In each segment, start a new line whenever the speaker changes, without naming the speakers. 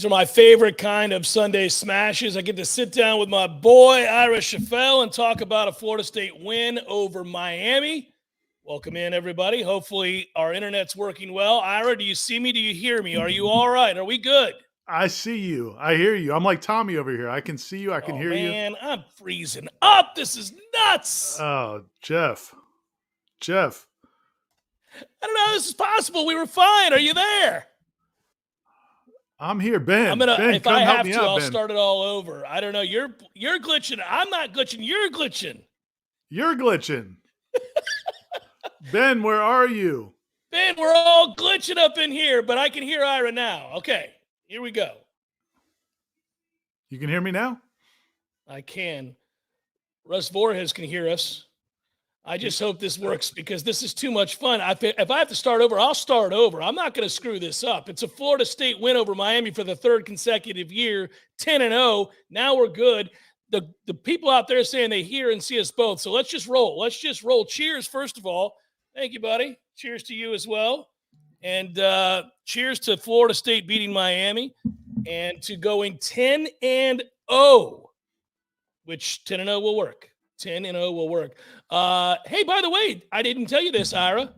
These are my favorite kind of Sunday smashes. I get to sit down with my boy, Ira Schoffel, and talk about a Florida State win over Miami. Welcome in, everybody. Hopefully our internet's working well. Ira, do you see me? Do you hear me? Are you all right? Are we good?
I see you. I hear you. I'm like Tommy over here. I can see you. I can hear you.
Man, I'm freezing up. This is nuts.
Oh, Jeff.
I don't know how this is possible. We were fine. Are you there?
I'm here, Ben.
Ben, if
come
I
help
have
me
to,
out,
I'll
Ben.
start it all over. I don't know. You're glitching. I'm not glitching. You're glitching.
You're glitching. Ben, where are you?
Ben, we're all glitching up in here, but I can hear Ira now. Okay, here we go.
You can hear me now?
I can. Russ Voorhees can hear us. I just hope this works because this is too much fun. If I have to start over, I'll start over. I'm not going to screw this up. It's a Florida State win over Miami for the third consecutive year, 10-0. Now we're good. The people out there saying they hear and see us both. So let's just roll. Cheers, first of all. Thank you, buddy. Cheers to you as well. And cheers to Florida State beating Miami and to going 10-0, which 10-0 will work. 10-0 will work. Hey, by the way, I didn't tell you this, Ira.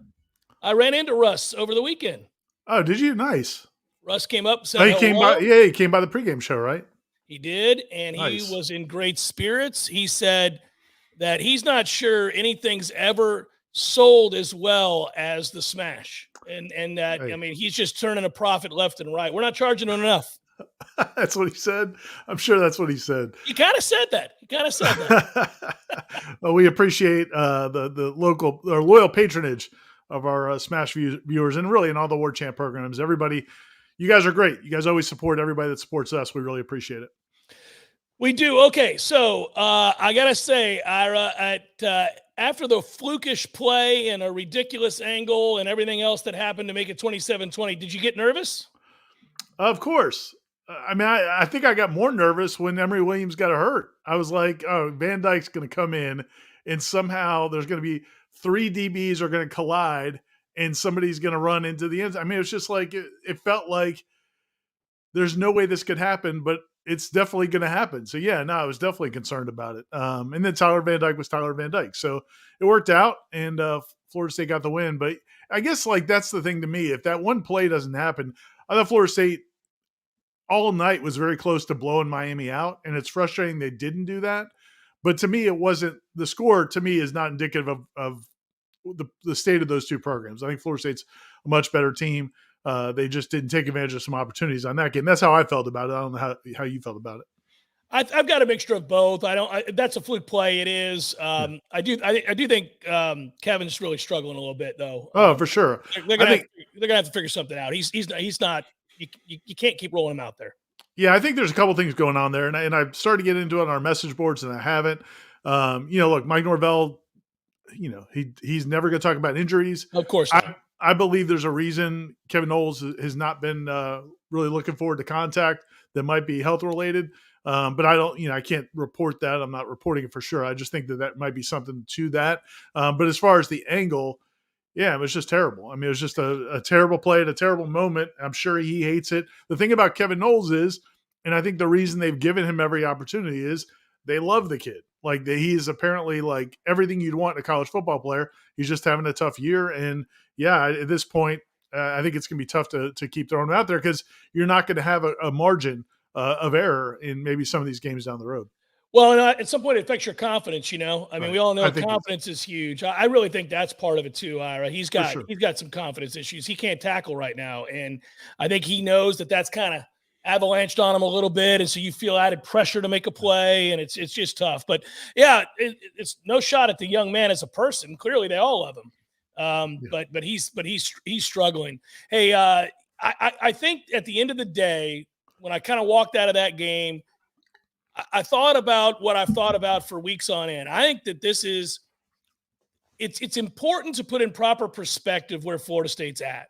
I ran into Russ over the weekend.
Oh, did you? Nice.
Russ came up and said
he came by. Yeah, he came by the pregame show, right?
He did, and
nice.
He was in great spirits. He said that he's not sure anything's ever sold as well as the Smash, and that I mean he's just turning a profit left and right. We're not charging him enough.
That's what he said. I'm sure that's what he said.
He kind of said that.
Well, we appreciate the local or loyal patronage of our Smash viewers and really in all the Warchant programs. Everybody, you guys are great. You guys always support everybody that supports us. We really appreciate it.
We do. Okay, so I got to say, Ira, after the flukish play and a ridiculous angle and everything else that happened to make it 27-20, did you get nervous?
Of course. I mean, I think I got more nervous when Emory Williams got hurt. I was like, oh, Van Dyke's going to come in and somehow there's going to be 3 DBs are going to collide and somebody's going to run into the end. I mean, it's just like, it felt like there's no way this could happen, but it's definitely going to happen. So yeah, no, I was definitely concerned about it. And then Tyler Van Dyke was Tyler Van Dyke. So it worked out and Florida State got the win. But I guess like that's the thing to me. If that one play doesn't happen, I thought Florida State all night was very close to blowing Miami out. And it's frustrating they didn't do that. But to me, it wasn't – the score to me is not indicative of the state of those two programs. I think Florida State's a much better team. They just didn't take advantage of some opportunities on that game. That's how I felt about it. I don't know how you felt about it.
I've got a mixture of both. That's a fluke play. It is. I do think Kevin's really struggling a little bit though.
Oh, for sure.
They're gonna have to figure something out. He's not. You can't keep rolling him out there.
Yeah, I think there's a couple things going on there, and I started to get into it on our message boards, and I haven't. Look, Mike Norvell. He's never going to talk about injuries.
Of course not.
I believe there's a reason Kevin Noles has not been really looking forward to contact that might be health related. But I don't, I can't report that. I'm not reporting it for sure. I just think that might be something to that. But as far as the angle, yeah, it was just terrible. I mean, it was just a terrible play at a terrible moment. I'm sure he hates it. The thing about Kevin Noles is, and I think the reason they've given him every opportunity is they love the kid. Like he is apparently like everything you'd want in a college football player. He's just having a tough year. And yeah, at this point, I think it's going to be tough to keep throwing him out there because you're not going to have a margin of error in maybe some of these games down the road.
Well, and at some point it affects your confidence, I mean, right. We all know confidence is huge. I really think that's part of it too, Ira. He's got some confidence issues. He can't tackle right now. And I think he knows that's kind of avalanched on him a little bit. And so you feel added pressure to make a play and it's just tough. But yeah, it's no shot at the young man as a person. Clearly they all love him. But he's struggling. Hey, I think at the end of the day, when I kind of walked out of that game, I thought about what I've thought about for weeks on end. I think that it's important to put in proper perspective where Florida State's at.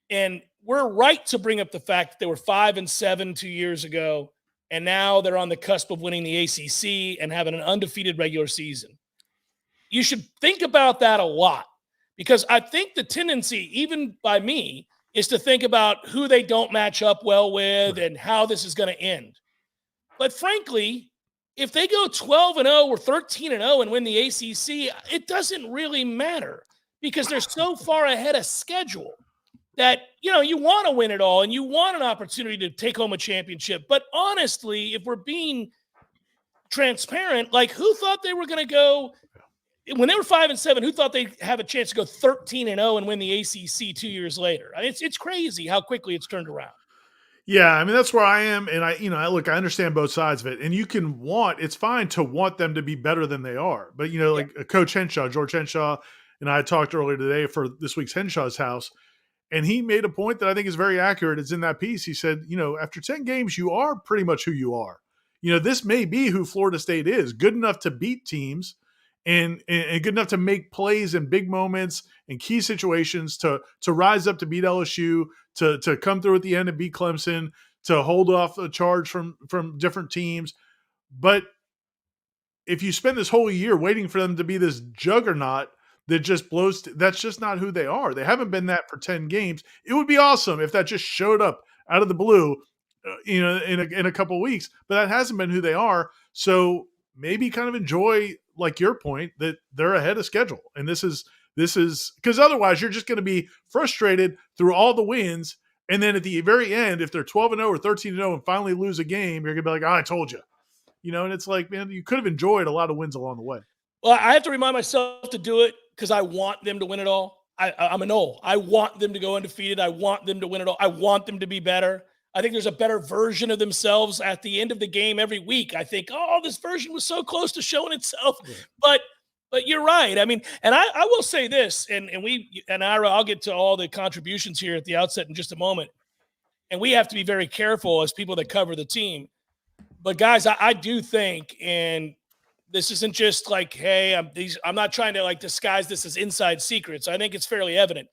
And we're right to bring up the fact that they were 5-7 2 years ago, and now they're on the cusp of winning the ACC and having an undefeated regular season. You should think about that a lot because I think the tendency, even by me, is to think about who they don't match up well with and how this is going to end. But frankly, if they go 12-0 or 13-0 and win the ACC, it doesn't really matter because they're so far ahead of schedule that, you want to win it all and you want an opportunity to take home a championship. But honestly, if we're being transparent, like who thought they were going to go when they were 5-7, who thought they'd have a chance to go 13-0 and win the ACC 2 years later? I mean, it's crazy how quickly it's turned around.
Yeah, I mean, that's where I am. And I understand both sides of it. And it's fine to want them to be better than they are. But, like Coach Henshaw, George Henshaw, and I talked earlier today for this week's Henshaw's House. And he made a point that I think is very accurate. It's in that piece. He said, after 10 games, you are pretty much who you are. This may be who Florida State is, good enough to beat teams and good enough to make plays in big moments and key situations to rise up to beat LSU, to come through at the end and beat Clemson, to hold off a charge from different teams. But if you spend this whole year waiting for them to be this juggernaut that just blows, that's just not who they are. They haven't been that for 10 games. It would be awesome if that just showed up out of the blue, in a couple of weeks, but that hasn't been who they are. So maybe kind of enjoy, like your point, that they're ahead of schedule. And this is because otherwise you're just going to be frustrated through all the wins. And then at the very end, if they're 12-0 or 13-0 and finally lose a game, you're going to be like, I told you, and it's like, man, you could have enjoyed a lot of wins along the way.
Well, I have to remind myself to do it because I want them to win it all. I'm a Nole. I want them to go undefeated. I want them to win it all. I want them to be better. I think there's a better version of themselves at the end of the game every week. I think, this version was so close to showing itself. Yeah. But you're right. I mean, and I will say this, and Ira, I'll get to all the contributions here at the outset in just a moment. And we have to be very careful as people that cover the team. But guys, I do think, and this isn't just like, hey, I'm not trying to like disguise this as inside secrets. I think it's fairly evident.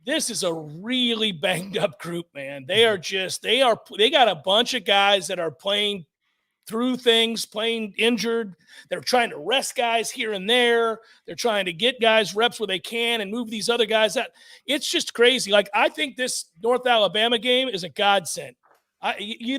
This is a really banged up group, man. They got a bunch of guys that are playing through things, playing injured. They're trying to rest guys here and there. They're trying to get guys reps where they can and move these other guys out. It's just crazy. Like, I think this North Alabama game is a godsend. You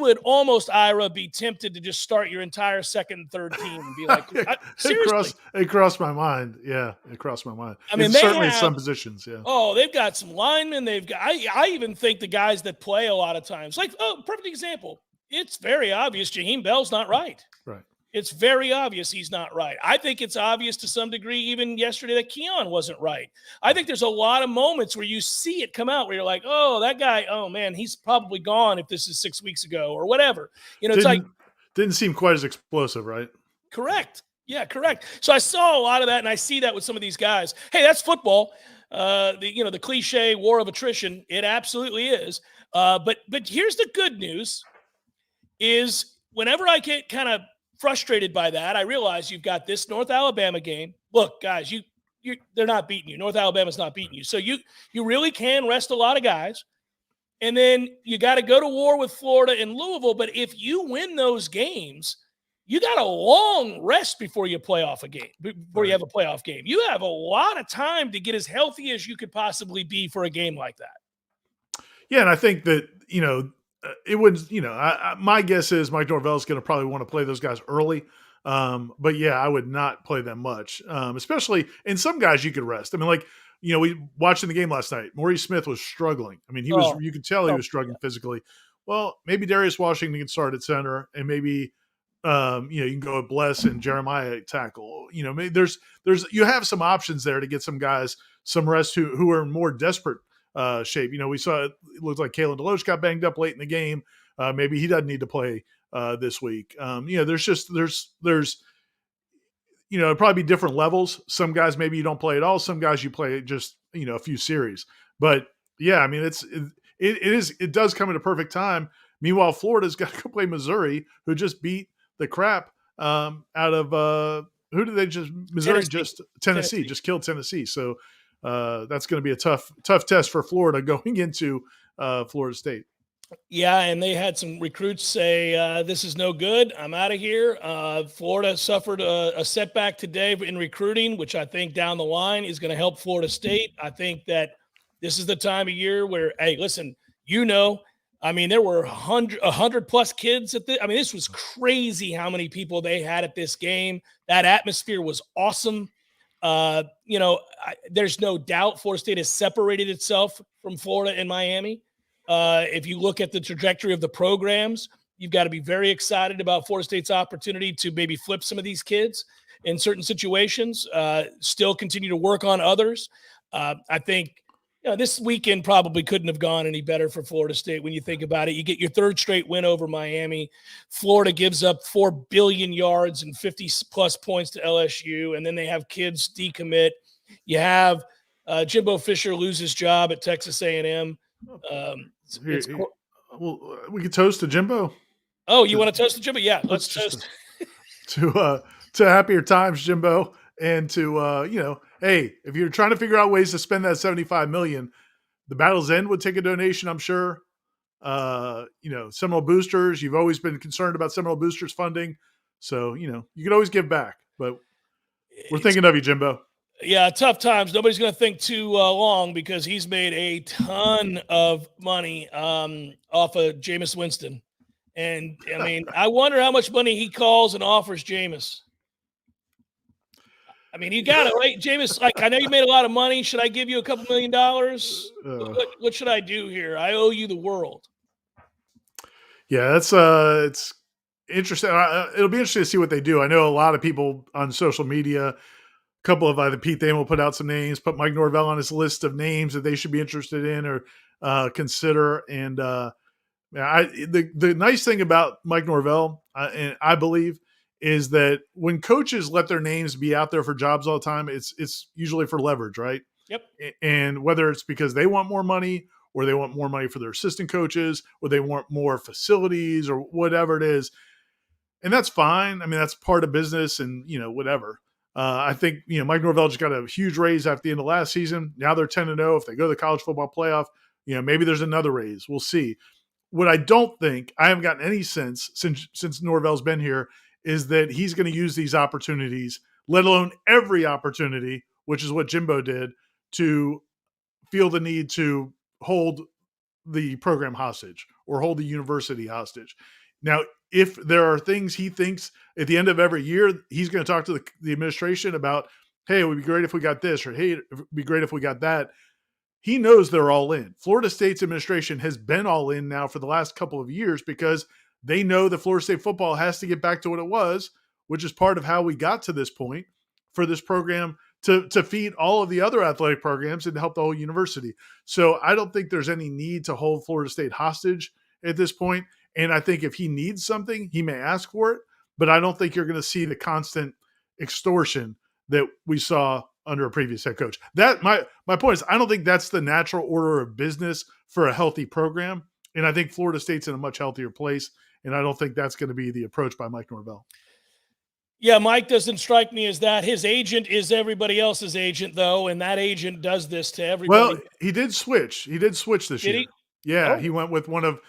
would almost, Ira, be tempted to just start your entire second and third team and be like, seriously.
It crossed my mind. Yeah, it crossed my mind.
I mean,
certainly some positions. Yeah.
Oh, they've got some linemen. They've got. I even think the guys that play a lot of times, like, perfect example. It's very obvious Jaheim Bell's not right.
Right.
It's very obvious he's not right. I think it's obvious to some degree even yesterday that Keon wasn't right. I think there's a lot of moments where you see it come out where you're like, oh, that guy, oh, man, he's probably gone if this is 6 weeks ago or whatever.
Didn't seem quite as explosive, right?
Correct. Yeah, correct. So I saw a lot of that, and I see that with some of these guys. Hey, that's football. The cliche war of attrition, it absolutely is. But here's the good news is whenever I get kind of frustrated by that, I realize you've got this North Alabama game. Look, guys, they're not beating you. North Alabama's not beating you. So you really can rest a lot of guys. And then you got to go to war with Florida and Louisville. But if you win those games, you got a long rest before you play off a game, before you have a playoff game. You have a lot of time to get as healthy as you could possibly be for a game like that.
Yeah, and I think that, it would, my guess is Mike Norvell is going to probably want to play those guys early. But yeah, I would not play them much, especially in some guys you could rest. I mean, like, we watching the game last night, Maurice Smith was struggling. I mean, you could tell he was struggling physically. Well, maybe Darius Washington can start at center, and maybe, you can go with Bless and Jeremiah at tackle. Maybe there's you have some options there to get some guys some rest who are in more desperate shape. We saw it looked like Kalen DeLoach got banged up late in the game. Maybe he doesn't need to play this week. There's it'd probably be different levels. Some guys maybe you don't play at all. Some guys you play just a few series. But yeah, I mean it does come at a perfect time. Meanwhile, Florida's got to go play Missouri, who just beat the crap out of who did they just Missouri Tennessee just killed Tennessee. So that's going to be a tough test for Florida going into Florida State.
Yeah, and they had some recruits say, this is no good. I'm out of here. Florida suffered a setback today in recruiting, which I think down the line is going to help Florida State. I think that This is the time of year where, hey, listen, I mean, there were 100 plus kids at I mean, this was crazy how many people they had at this game. That atmosphere was awesome. There's no doubt Florida State has separated itself from Florida and Miami. If you look at the trajectory of the programs, you've got to be very excited about Florida State's opportunity to maybe flip some of these kids in certain situations, still continue to work on others. I think this weekend probably couldn't have gone any better for Florida State when you think about it. You get your third straight win over Miami. Florida gives up 4 billion yards and 50-plus points to LSU, and then they have kids decommit. You have Jimbo Fisher lose his job at Texas A&M.
Well, we could toast to Jimbo.
Oh, you want to toast to Jimbo? Yeah, let's toast.
To happier times, Jimbo, and to hey, if you're trying to figure out ways to spend that $75 million, the Battle's End would take a donation, I'm sure. Seminole Boosters, you've always been concerned about Seminole Boosters funding, so you can always give back. But we're thinking of you, Jimbo.
Yeah, tough times. Nobody's going to think too long because he's made a ton of money off of Jameis Winston. And, I mean, I wonder how much money he calls and offers Jameis. I mean, you got it, right? Jameis, I know you made a lot of money. Should I give you a couple $1 million? What should I do here? I owe you the world.
Yeah, it's interesting. It'll be interesting to see what they do. I know a lot of people on social media, a couple of either Pete Thamel put out some names, put Mike Norvell on his list of names that they should be interested in or consider. And the nice thing about Mike Norvell, and I believe, is that when coaches let their names be out there for jobs all the time, it's usually for leverage, right?
Yep.
And whether it's because they want more money or they want more money for their assistant coaches or they want more facilities or whatever it is. And that's fine. I mean, that's part of business and, whatever. I think, Mike Norvell just got a huge raise after the end of last season. Now they're 10-0. If they go to the college football playoff, maybe there's another raise. We'll see. What I don't think, I haven't gotten any sense since Norvell's been here, is that he's going to use these opportunities, let alone every opportunity, which is what Jimbo did, to feel the need to hold the program hostage or hold the university hostage. Now, if there are things he thinks at the end of every year, he's going to talk to the administration about, hey, it would be great if we got this, or hey, it would be great if we got that. He knows they're all in. Florida State's administration has been all in now for the last couple of years because they know that Florida State football has to get back to what it was, which is part of how we got to this point for this program to feed all of the other athletic programs and to help the whole university. So I don't think there's any need to hold Florida State hostage at this point. And I think if he needs something, he may ask for it, but I don't think you're going to see the constant extortion that we saw under a previous head coach. That my point is, I don't think that's the natural order of business for a healthy program. And I think Florida State's in a much healthier place. And I don't think that's going to be the approach by Mike Norvell.
Yeah, Mike doesn't strike me as that. His agent is everybody else's agent, though, and that agent does this to everybody.
Well, he did switch. He did switch this year. Yeah, he went with one of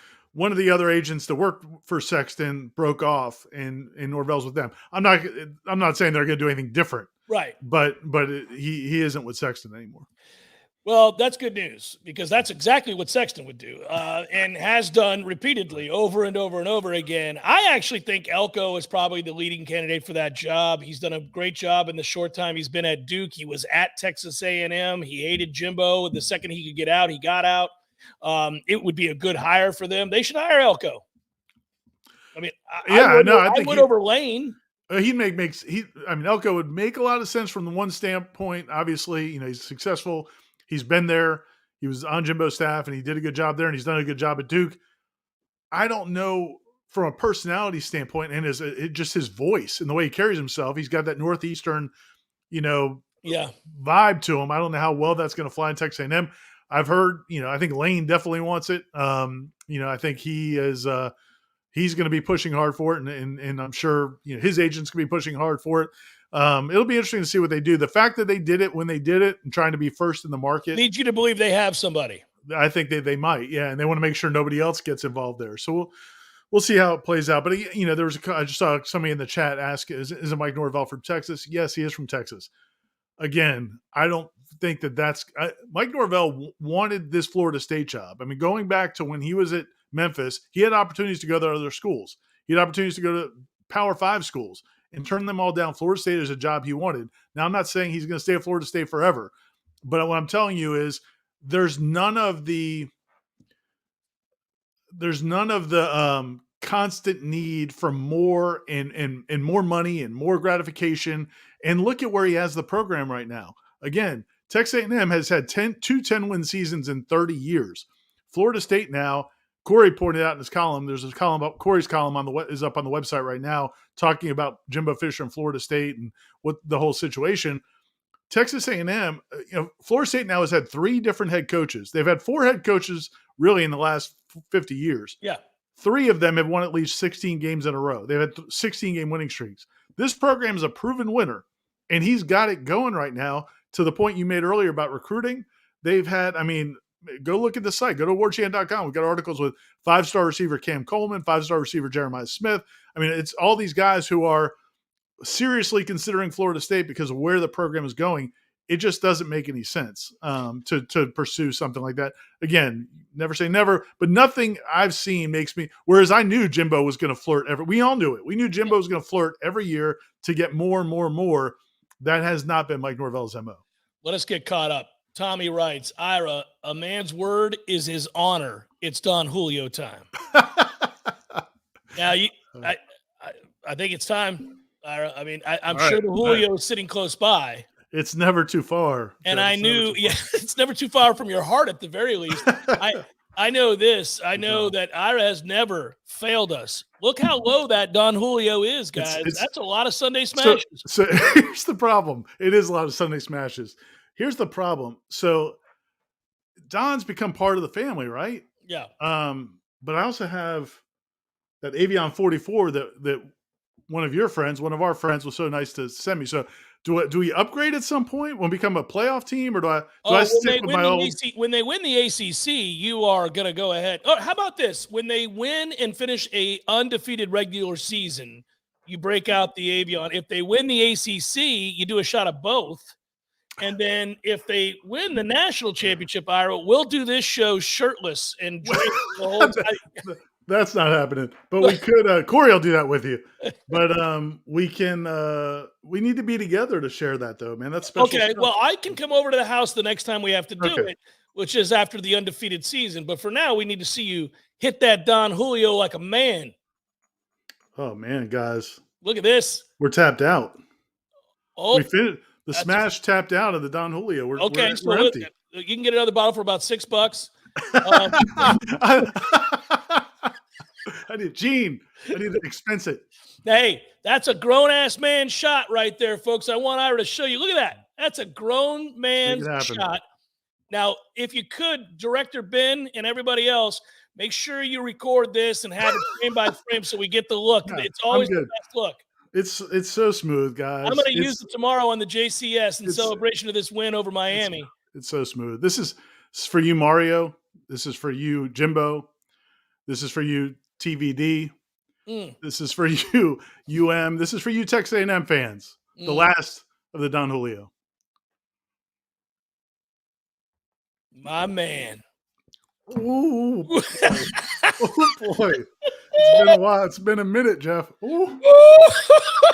the other agents that worked for Sexton, broke off, and Norvell's with them. I'm not saying they're going to do anything different,
right?
But he isn't with Sexton anymore.
Well, that's good news because that's exactly what Sexton would do and has done repeatedly over and over and over again. I actually think Elko is probably the leading candidate for that job. He's done a great job in the short time he's been at Duke. He was at Texas A&M. He hated Jimbo. The second he could get out, he got out. It would be a good hire for them. They should hire Elko. I mean, I would over Lane.
Elko would make a lot of sense from the one standpoint. Obviously, he's successful. He's been there. He was on Jimbo's staff, and he did a good job there, and he's done a good job at Duke. I don't know from a personality standpoint and just his voice and the way he carries himself. He's got that Northeastern, vibe to him. I don't know how well that's going to fly in Texas A&M. I've heard, I think Lane definitely wants it. I think he is he's going to be pushing hard for it, and I'm sure his agent's going to be pushing hard for it. It'll be interesting to see what they do. The fact that they did it when they did it and trying to be first in the market
leads you to believe they have somebody.
I think they might, yeah, and they want to make sure nobody else gets involved there. So we'll see how it plays out. But there was I just saw somebody in the chat ask, "Is it Mike Norvell from Texas?" Yes, he is from Texas. Again, I don't think that's Mike Norvell wanted this Florida State job. I mean, going back to when he was at Memphis, he had opportunities to go to other schools. He had opportunities to go to Power 5 schools and turn them all down. Florida State is a job he wanted. Now, I'm not saying he's going to stay at Florida State forever, but what I'm telling you is there's none of the constant need for more and more money and more gratification. And look at where he has the program right now. Again, Texas A&M has had 2 10-win seasons in 30 years. Florida State now, Corey pointed out in his column, there's a column up, Corey's column is up on the website right now talking about Jimbo Fisher and Florida State and what the whole situation. Texas A&M, Florida State now has had 3 different head coaches. They've had 4 head coaches really in the last 50 years.
Yeah.
3 of them have won at least 16 games in a row. They've had 16-game winning streaks. This program is a proven winner, and he's got it going right now to the point you made earlier about recruiting. They've had, go look at the site. Go to warchant.com. We've got articles with 5-star receiver Cam Coleman, 5-star receiver Jeremiah Smith. It's all these guys who are seriously considering Florida State because of where the program is going. It just doesn't make any sense to pursue something like that. Again, never say never, but nothing I've seen makes me, whereas I knew Jimbo was going to flirt we all knew it. We knew Jimbo was going to flirt every year to get more and more and more. That has not been Mike Norvell's MO.
Let us get caught up. Tommy writes, Ira, a man's word is his honor. It's Don Julio time. Now, I think it's time, Ira. I'm sure the Julio is sitting close by.
It's never too far.
And I knew, it's never too far from your heart at the very least. I know this. I know that Ira has never failed us. Look how low that Don Julio is, guys. That's a lot of Sunday smashes.
So here's the problem. It is a lot of Sunday smashes. Here's the problem. So Don's become part of the family, right?
Yeah.
But I also have that Avion 44 that one of our friends was so nice to send me. So do we upgrade at some point when we become a playoff team, or do I stick with my old?
When they win the ACC, you are going to go ahead. Oh, how about this? When they win and finish a undefeated regular season, you break out the Avion. If they win the ACC, you do a shot of both. And then if they win the national championship, Ira, we'll do this show shirtless and drink the whole time.
That's not happening, but we could. Corey will do that with you, but we can. We need to be together to share that, though, man. That's special.
Okay,
stuff.
well, I can come over to the house the next time we have to do it, which is after the undefeated season. But for now, we need to see you hit that Don Julio like a man.
Oh man, guys,
look at this.
We're tapped out.
Oh,
we finished the smash. Tapped out of the Don Julio. We're empty.
You can get another bottle for about $6.
I need to expense it.
Hey, that's a grown-ass man shot right there, folks. I want Ira to show you. Look at that. That's a grown man's shot. Now, if you could, Director Ben and everybody else, make sure you record this and have it frame by frame so we get the look. Yeah, it's always the best look.
It's so smooth, guys.
I'm going to use it tomorrow on the JCS in celebration of this win over Miami.
It's so smooth. This is for you, Mario. This is for you, Jimbo. This is for you, TVD. This is for you, UM. This is for you, Texas A&M fans. The last of the Don Julio.
My man.
Ooh, boy. Oh, boy. It's been a while. It's been a minute, Jeff. Ooh.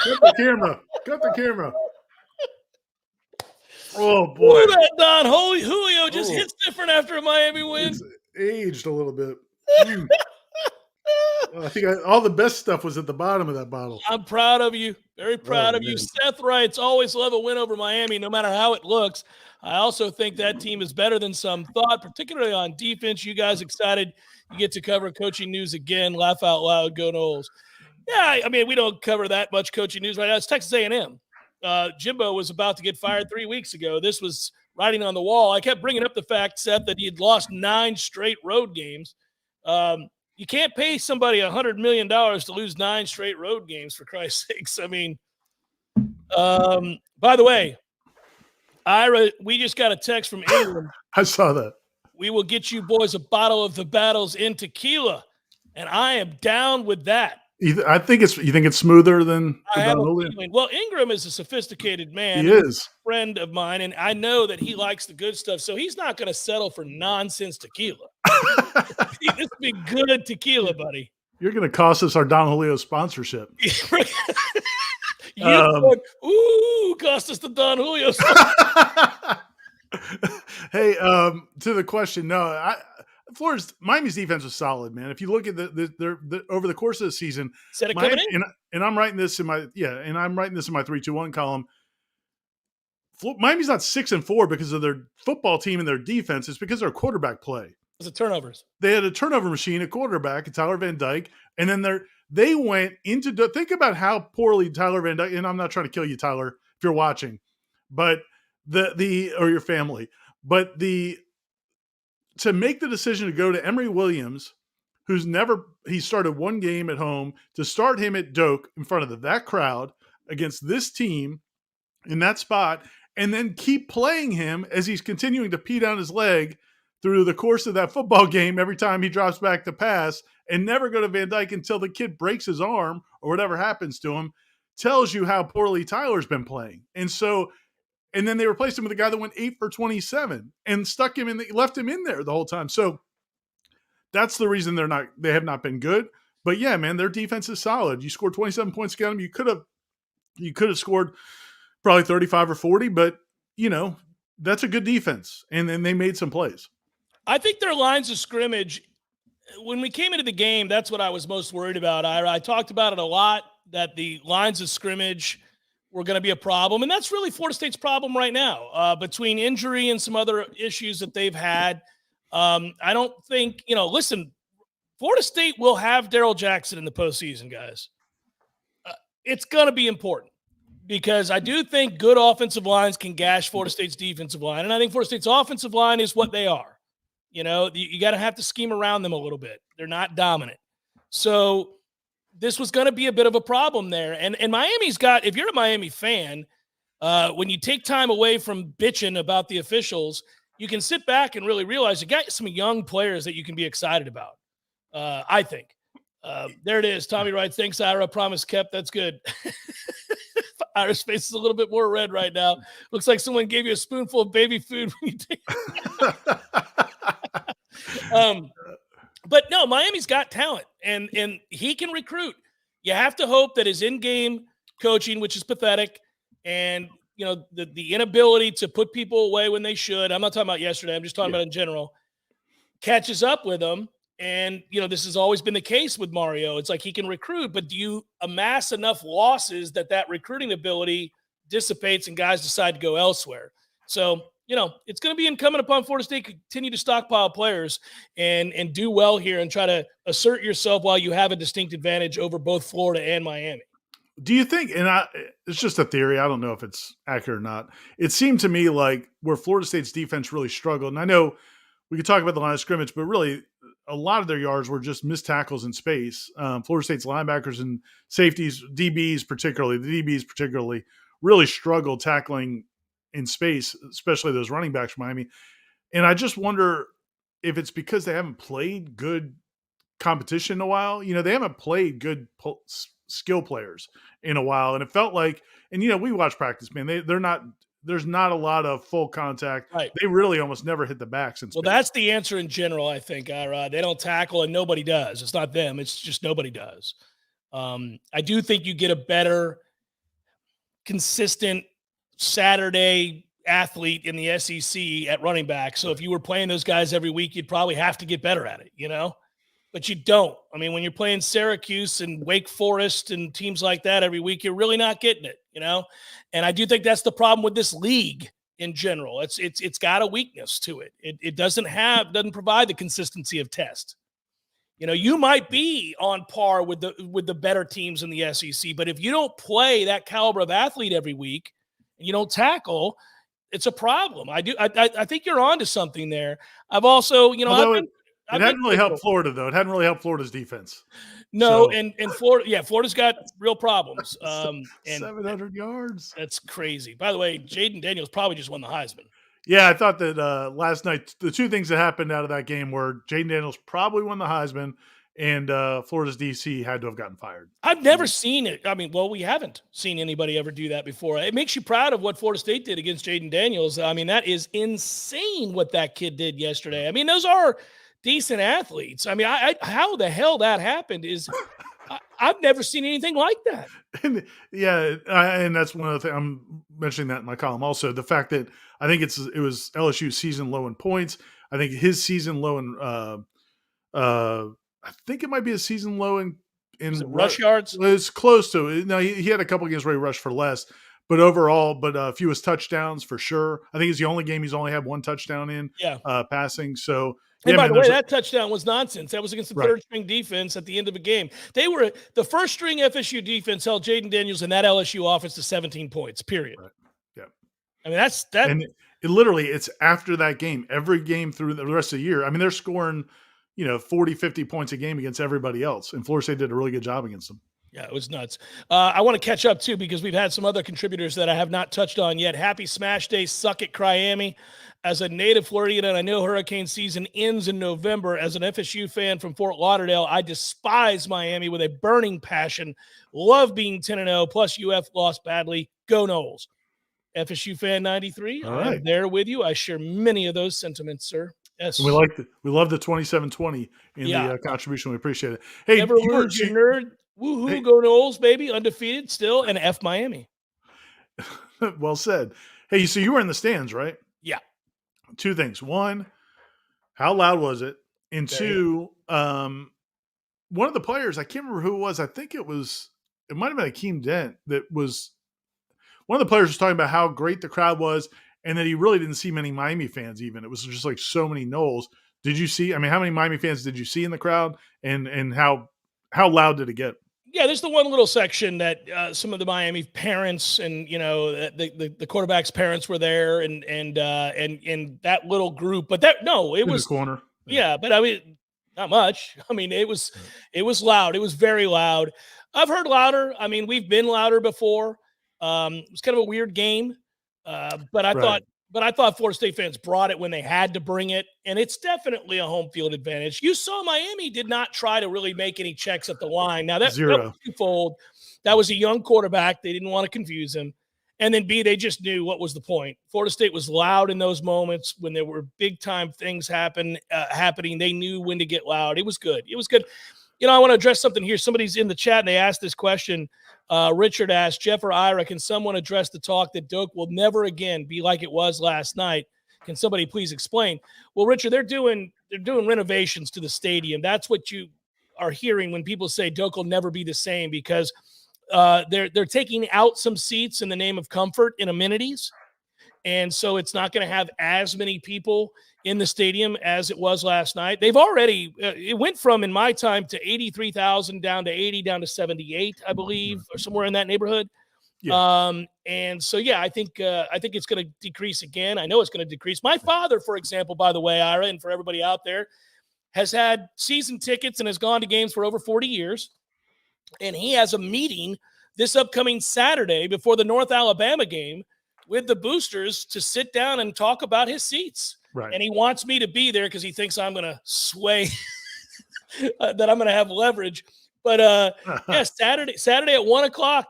Cut the camera. Oh, boy.
Ooh, that Don Julio just hits different after a Miami win.
It's aged a little bit. I think all the best stuff was at the bottom of that bottle.
I'm proud of you. Very proud of you. Seth writes, always love a win over Miami, no matter how it looks. I also think that team is better than some thought, particularly on defense. You guys excited? You get to cover coaching news again. Laugh out loud. Go Noles. Yeah, we don't cover that much coaching news right now. It's Texas A&M. Jimbo was about to get fired 3 weeks ago. This was writing on the wall. I kept bringing up the fact, Seth, that he had lost 9 straight road games. You can't pay somebody $100 million to lose 9 straight road games, for Christ's sakes. By the way, Ira, we just got a text from England.
I saw that.
We will get you boys a bottle of the Battles in tequila, and I am down with that.
I think you think it's smoother than
I
the
have
Don
a
Julio?
feeling. Well, Ingram is a sophisticated man
He
and
is.
a friend of mine, and I know that he likes the good stuff, so he's not gonna settle for nonsense tequila. This be good tequila, buddy.
You're gonna cost us our Don Julio sponsorship.
You said, "Ooh, cost us the Don Julio."
Hey, to the question, no, Miami's defense was solid, man. If you look at the over the course of the season,
Said it coming
Miami,
in.
and I'm writing this in my 3-2-1 column. Miami's not 6-4 because of their football team and their defense. It's because of their quarterback play.
It's the turnovers.
They had a turnover machine at quarterback, and Tyler Van Dyke, and then they went into think about how poorly Tyler Van Dyke. And I'm not trying to kill you, Tyler, if you're watching, but or your family, but to make the decision to go to Emory Williams, he started one game at home, to start him at Doak in front of that crowd against this team in that spot, and then keep playing him as he's continuing to pee down his leg through the course of that football game every time he drops back to pass, and never go to Van Dyke until the kid breaks his arm or whatever happens to him, tells you how poorly Tyler's been playing. And then they replaced him with a guy that went 8 for 27 and left him in there the whole time. So that's the reason they have not been good. But yeah, man, their defense is solid. You scored 27 points against them. You could have scored probably 35 or 40, but that's a good defense. And then they made some plays.
I think their lines of scrimmage, when we came into the game, that's what I was most worried about, Ira. I talked about it a lot, that the lines of scrimmage were going to be a problem. And that's really Florida State's problem right now, between injury and some other issues that they've had. I don't think, listen, Florida State will have Darrell Jackson in the postseason, guys. It's going to be important, because I do think good offensive lines can gash Florida State's defensive line. And I think Florida State's offensive line is what they are. You got to have to scheme around them a little bit. They're not dominant. So this was going to be a bit of a problem there. And Miami's got, if you're a Miami fan, when you take time away from bitching about the officials, you can sit back and really realize you got some young players that you can be excited about. I think. There it is. Tommy writes, "Thanks, Ira. Promise kept." That's good. Ira's face is a little bit more red right now. Looks like someone gave you a spoonful of baby food when you take But no, Miami's got talent, and he can recruit. You have to hope that his in-game coaching, which is pathetic, and the inability to put people away when they should. I'm not talking about yesterday. I'm just talking about in general. Catches up with him. And, this has always been the case with Mario. It's like he can recruit, but do you amass enough losses that recruiting ability dissipates and guys decide to go elsewhere? So, it's going to be incumbent upon Florida State to continue to stockpile players and do well here and try to assert yourself while you have a distinct advantage over both Florida and Miami.
Do you think, it's just a theory, I don't know if it's accurate or not, it seemed to me like where Florida State's defense really struggled, and I know we could talk about the line of scrimmage, but really a lot of their yards were just missed tackles in space. Florida State's linebackers and safeties, the DBs particularly, really struggled tackling in space, especially those running backs from Miami. And I just wonder if it's because they haven't played good competition in a while. They haven't played good skill players in a while. And it felt like, and we watch practice, man, there's not a lot of full contact.
Right.
They really almost never hit the backs.
Well, that's the answer in general, I think, Ira. They don't tackle, and nobody does. It's not them. It's just nobody does. I do think you get a better, consistent Saturday athlete in the SEC at running back. So if you were playing those guys every week, you'd probably have to get better at it, But you don't. I mean, when you're playing Syracuse and Wake Forest and teams like that every week, you're really not getting it, And I do think that's the problem with this league in general. It's got a weakness to it. It doesn't provide the consistency of test. You might be on par with the better teams in the SEC, but if you don't play that caliber of athlete every week and you don't tackle, it's a problem. I think you're onto something there. I've also,
it hadn't really helped Florida, though. It hadn't really helped Florida's defense.
No, and Florida, Florida's got real problems. And
700 yards.
That's crazy. By the way, Jaden Daniels probably just won the Heisman.
Yeah, I thought that last night, the two things that happened out of that game were Jaden Daniels probably won the Heisman, and Florida's DC had to have gotten fired.
I've never seen it. I mean, well, we haven't seen anybody ever do that before. It makes you proud of what Florida State did against Jaden Daniels. I mean, that is insane what that kid did yesterday. I mean, those are decent athletes. I mean, how the hell that happened is I've never seen anything like that.
And and that's one of the things I'm mentioning that in my column. Also, the fact that I think it was LSU's season low in points. I think his season low in I think it might be a season low in
rush yards.
It's close to it. No, he had a couple games where he rushed for less, but overall, fewest touchdowns for sure. I think it's the only game he's only had one touchdown in. Passing. So.
And by the way, that touchdown was nonsense. That was against the third string defense at the end of a game. They were the first string FSU defense held Jaden Daniels and that LSU offense to 17 points, period.
Right. Yeah.
I mean, that's that.
And it's after that game, every game through the rest of the year. I mean, they're scoring, 40, 50 points a game against everybody else. And Florida State did a really good job against them.
Yeah, it was nuts. I want to catch up, too, because we've had some other contributors that I have not touched on yet. Happy Smash Day, suck it, Miami. As a native Floridian, and I know hurricane season ends in November, as an FSU fan from Fort Lauderdale, I despise Miami with a burning passion. Love being 10-0, plus UF lost badly. Go Noles. FSU fan 93, I'm there with you. I share many of those sentiments, sir. Yes.
We love the 27-20 in the contribution. We appreciate it. Hey,
never lose your nerd. Woohoo, hey. Go Noles, baby. Undefeated still, and F Miami.
Well said. Hey, so you were in the stands, right?
Yeah.
Two things. One, how loud was it? And two, one of the players, I can't remember who it was. I think it might have been Akeem Dent that was one of the players was talking about how great the crowd was and that he really didn't see many Miami fans even. It was just like so many Noles. Did you see, how many Miami fans did you see in the crowd and how loud did it get?
Yeah, there's the one little section that some of the Miami parents and the quarterback's parents were there and that little group. But it was
the corner.
Yeah, but I mean, not much. I mean, it was loud. It was very loud. I've heard louder. I mean, we've been louder before. It was kind of a weird game, but I thought Florida State fans brought it when they had to bring it, and it's definitely a home field advantage. You saw Miami did not try to really make any checks at the line. Now, that was twofold. That was a young quarterback. They didn't want to confuse him. And then, B, they just knew what was the point. Florida State was loud in those moments when there were big-time things happening. They knew when to get loud. It was good. It was good. I want to address something here. Somebody's in the chat, and they asked this question. Richard asked, Jeff or Ira, can someone address the talk that Doak will never again be like it was last night? Can somebody please explain? Well, Richard, they're doing renovations to the stadium. That's what you are hearing when people say Doak will never be the same, because they're taking out some seats in the name of comfort and amenities. And so it's not going to have as many people in the stadium as it was last night. They've already, it went from, in my time, to 83,000 down to 80, down to 78, I believe, or somewhere in that neighborhood. Yeah. And so, I think it's going to decrease again. I know it's going to decrease. My father, for example, by the way, Ira, and for everybody out there, has had season tickets and has gone to games for over 40 years. And he has a meeting this upcoming Saturday before the North Alabama game with the boosters to sit down and talk about his seats.
Right.
And he wants me to be there because he thinks I'm going to sway, that I'm going to have leverage. But Saturday at 1:00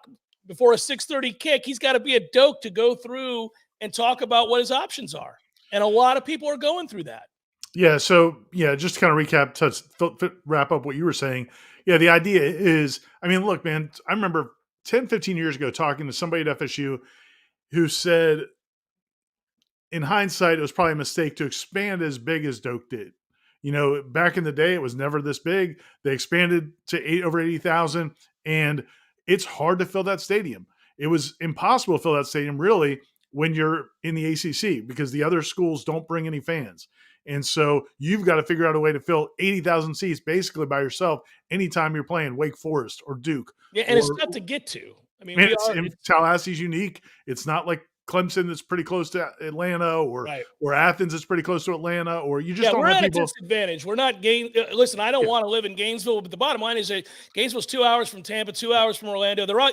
before a 6:30 kick, he's got to be a Doak to go through and talk about what his options are. And a lot of people are going through that.
Yeah. So just to kind of recap, wrap up what you were saying. Yeah. The idea is, look, man, I remember 10, 15 years ago talking to somebody at FSU who said, in hindsight, it was probably a mistake to expand as big as Doak did. Back in the day, it was never this big. They expanded to over 80,000, and it's hard to fill that stadium. It was impossible to fill that stadium, really, when you're in the ACC, because the other schools don't bring any fans. And so you've got to figure out a way to fill 80,000 seats basically by yourself anytime you're playing Wake Forest or Duke.
Yeah, and it's tough to get to.
Tallahassee's unique. It's not like Clemson that's pretty close to Atlanta, or Athens is pretty close to Atlanta, or you just don't have people.
We're at a disadvantage. We're not listen, I don't want to live in Gainesville, but the bottom line is that Gainesville's 2 hours from Tampa, 2 hours from Orlando. They're all,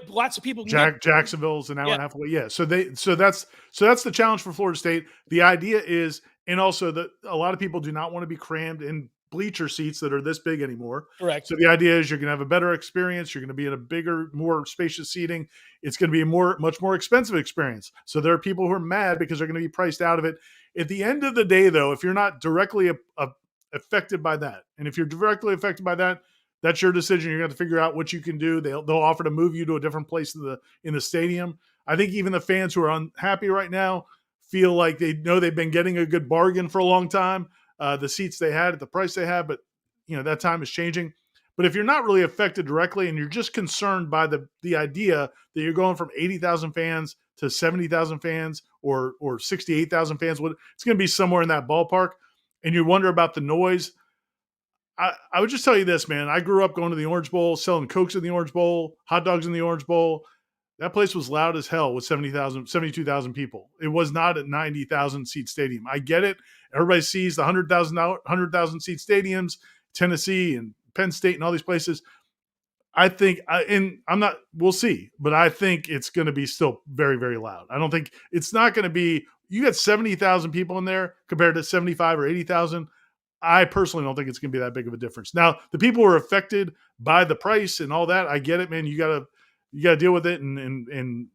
lots of people.
Jacksonville's an hour and a half away. Yeah, so that's the challenge for Florida State. The idea is, and also that a lot of people do not want to be crammed in bleacher seats that are this big anymore.
Correct.
So the idea is you're going to have a better experience. You're going to be in a bigger, more spacious seating. It's going to be a much more expensive experience. So there are people who are mad because they're going to be priced out of it. At the end of the day, though, if you're not directly affected by that, and if you're directly affected by that, that's your decision. You're going to have to figure out what you can do. They'll offer to move you to a different place in the stadium. I think even the fans who are unhappy right now feel like they know they've been getting a good bargain for a long time. The seats they had at the price they had, but that time is changing. But if you're not really affected directly and you're just concerned by the idea that you're going from 80,000 fans to 70,000 fans or 68,000 fans, it's going to be somewhere in that ballpark, and you wonder about the noise, I would just tell you this, man. I grew up going to the Orange Bowl, selling Cokes in the Orange Bowl, hot dogs in the Orange Bowl. That place was loud as hell with 72,000 people. It was not a 90,000 seat stadium. I get it. Everybody sees the 100,000 seat stadiums, Tennessee and Penn State and all these places. I think, we'll see, but I think it's going to be still very, very loud. I don't think it's not going to be, you got 70,000 people in there compared to 75 or 80,000. I personally don't think it's going to be that big of a difference. Now, the people who are affected by the price and all that, I get it, man. You got to deal with it and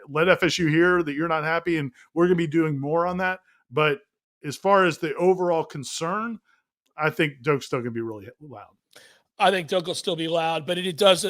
let FSU hear that you're not happy, and we're going to be doing more on that. But as far as the overall concern, I think Doak's still going to be really loud.
I think Doak will still be loud, but it does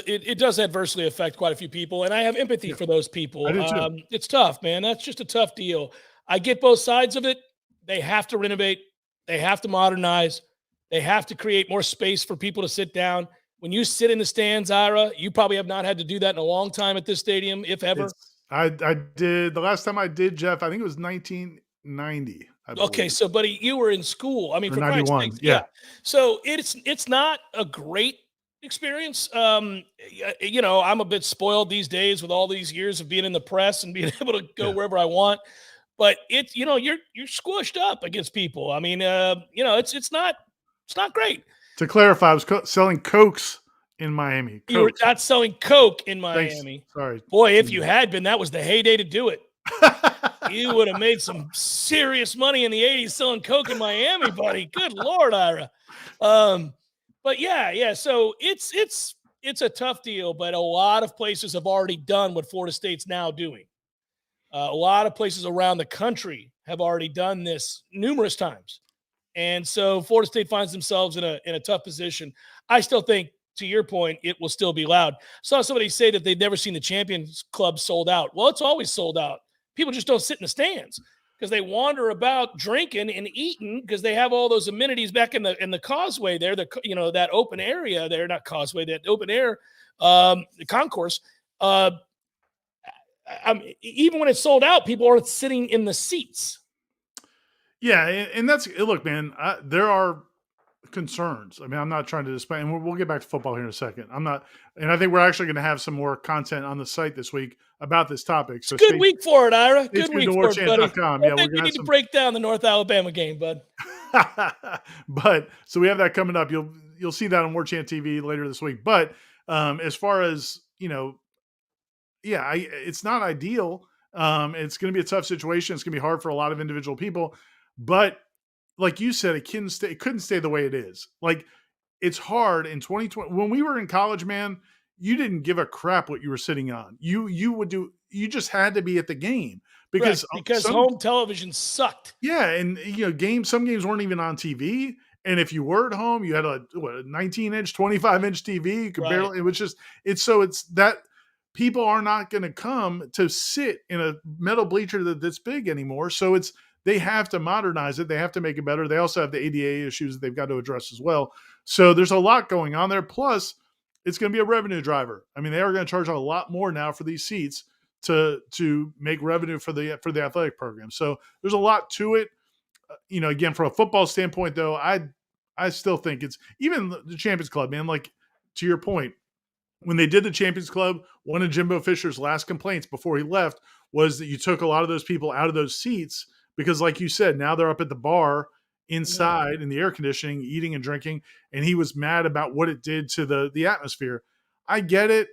adversely affect quite a few people, and I have empathy for those people.
I do too.
It's tough, man. That's just a tough deal. I get both sides of it. They have to renovate. They have to modernize. They have to create more space for people to sit down. When you sit in the stands, Ira, you probably have not had to do that in a long time at this stadium, if ever.
I did. The last time I did, Jeff, I think it was 1990.
Okay, so buddy, you were in school. I mean, for Christ's sakes,
yeah.
So it's not a great experience. I'm a bit spoiled these days with all these years of being in the press and being able to go wherever I want. But it's you're squished up against people. I mean, it's not great.
To clarify, I was selling Cokes in Miami.
You were not selling Coke in Miami.
Thanks. Sorry.
Boy, if you had been, that was the heyday to do it. You would have made some serious money in the 80s selling Coke in Miami, buddy. Good Lord, Ira. But yeah. So it's a tough deal, but a lot of places have already done what Florida State's now doing. A lot of places around the country have already done this numerous times. And so Florida State finds themselves in a tough position. I still think, to your point, it will still be loud. Saw somebody say that they'd never seen the Champions Club sold out. Well, it's always sold out. People just don't sit in the stands because they wander about drinking and eating because they have all those amenities back in the causeway there, that open area there, not causeway, that open air, the concourse. Even when it's sold out, people aren't sitting in the seats.
Yeah, and that's look, man. There are concerns. I mean, I'm not trying to display, and we'll get back to football here in a second. I'm not, and I think we're actually going to have some more content on the site this week about this topic. So
good week for it, Ira. Good week for it, buddy.
Yeah,
we need to break down the North Alabama game, bud.
But so we have that coming up. You'll see that on Warchant TV later this week. But as far as it's not ideal. It's going to be a tough situation. It's going to be hard for a lot of individual people. But like you said, it couldn't stay the way it is. Like, it's hard in 2020. When we were in college, man, you didn't give a crap what you were sitting on. You just had to be at the game because
home television sucked.
Yeah, and some games weren't even on TV. And if you were at home, you had a 19-inch, 25-inch TV. You could barely. It was just it's that people are not going to come to sit in a metal bleacher that's big anymore. So they have to modernize it. They have to make it better. They also have the ADA issues that they've got to address as well. So there's a lot going on there. Plus, it's going to be a revenue driver. I mean, they are going to charge a lot more now for these seats to make revenue for the athletic program. So there's a lot to it. Again, from a football standpoint, though, I still think it's even the Champions Club, man. Like, to your point, when they did the Champions Club, one of Jimbo Fisher's last complaints before he left was that you took a lot of those people out of those seats because, like you said, now they're up at the bar inside in the air conditioning, eating and drinking, and he was mad about what it did to the atmosphere. I get it.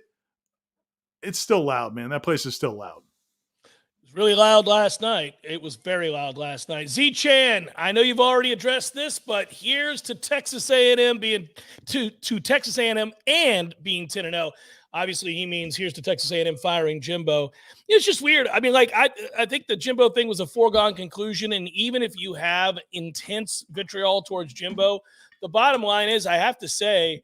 It's still loud, man. That place is still loud.
was really loud last night. It was very loud last night. Z Chan, I know you've already addressed this, but here's to Texas A&M being to Texas A&M and being 10-0. Obviously, he means here's to Texas A&M firing Jimbo. It's just weird. I mean, like I think the Jimbo thing was a foregone conclusion, and even if you have intense vitriol towards Jimbo, the bottom line is I have to say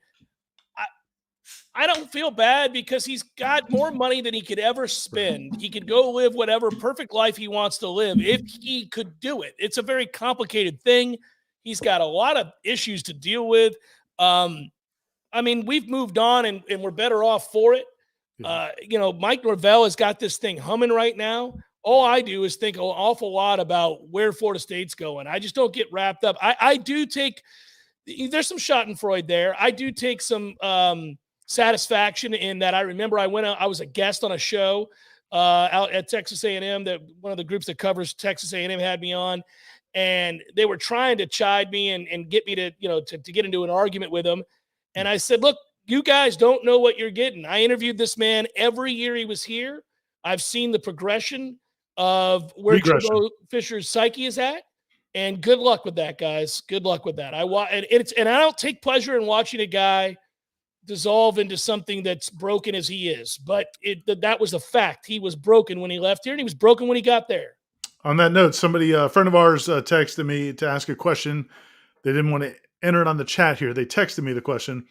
I don't feel bad because he's got more money than he could ever spend. He could go live whatever perfect life he wants to live if he could do it. It's a very complicated thing. He's got a lot of issues to deal with. I mean, we've moved on and we're better off for it. Mike Norvell has got this thing humming right now. All I do is think an awful lot about where Florida State's going. I just don't get wrapped up. I do take – there's some Schadenfreude there. I do take some satisfaction in that. I remember I was a guest on a show out at Texas A&M that one of the groups that covers Texas A&M had me on, and they were trying to chide me and get me to get into an argument with them. And I said, look, you guys don't know what you're getting. I interviewed this man every year he was here. I've seen the progression of where Jimbo Fisher's psyche is at. And good luck with that, guys. Good luck with that. And I don't take pleasure in watching a guy dissolve into something that's broken as he is. But that was a fact. He was broken when he left here, and he was broken when he got there.
On that note, a friend of ours texted me to ask a question. They didn't want to enter it on the chat here. They texted me the question.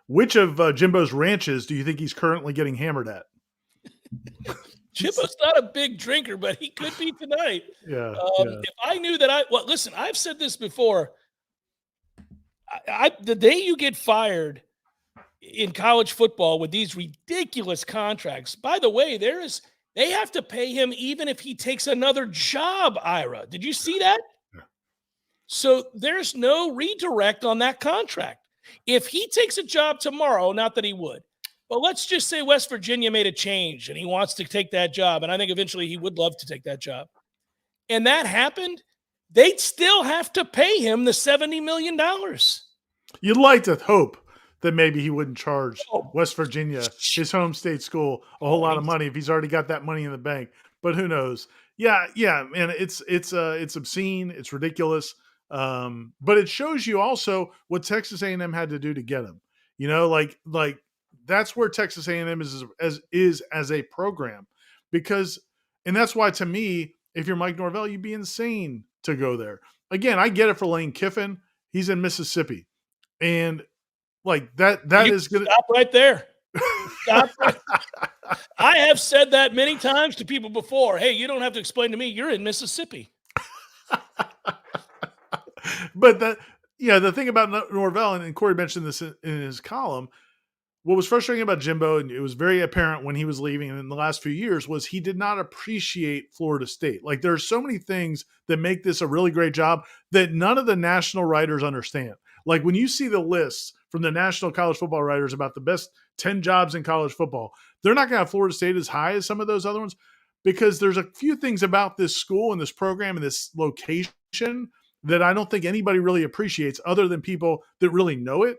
Which of Jimbo's ranches do you think he's currently getting hammered at?
Jimbo's not a big drinker, but he could be tonight.
Yeah.
If I knew that listen, I've said this before. The day you get fired in college football with these ridiculous contracts, by the way, they have to pay him even if he takes another job, Ira. Did you see that? Yeah. So there's no redirect on that contract. If he takes a job tomorrow, not that he would, but let's just say West Virginia made a change and he wants to take that job, and I think eventually he would love to take that job, and that happened, they'd still have to pay him the $70 million.
You'd like to hope that maybe he wouldn't charge West Virginia, his home state school, a whole lot of money if he's already got that money in the bank. But who knows? Yeah, man, it's obscene, it's ridiculous. But it shows you also what Texas A&M had to do to get him. Like that's where Texas A&M is as a program, and that's why, to me, if you're Mike Norvell, you'd be insane to go there. Again, I get it for Lane Kiffin. He's in Mississippi, and like that is going to
stop right there. Stop right. I have said that many times to people before. Hey, you don't have to explain to me. You're in Mississippi.
But the thing about Norvell, and Corey mentioned this in his column, what was frustrating about Jimbo, and it was very apparent when he was leaving and in the last few years, was he did not appreciate Florida State. Like, there are so many things that make this a really great job that none of the national writers understand. Like, when you see the lists from the national college football writers about the best 10 jobs in college football, they're not going to have Florida State as high as some of those other ones, because there's a few things about this school and this program and this location that I don't think anybody really appreciates other than people that really know it.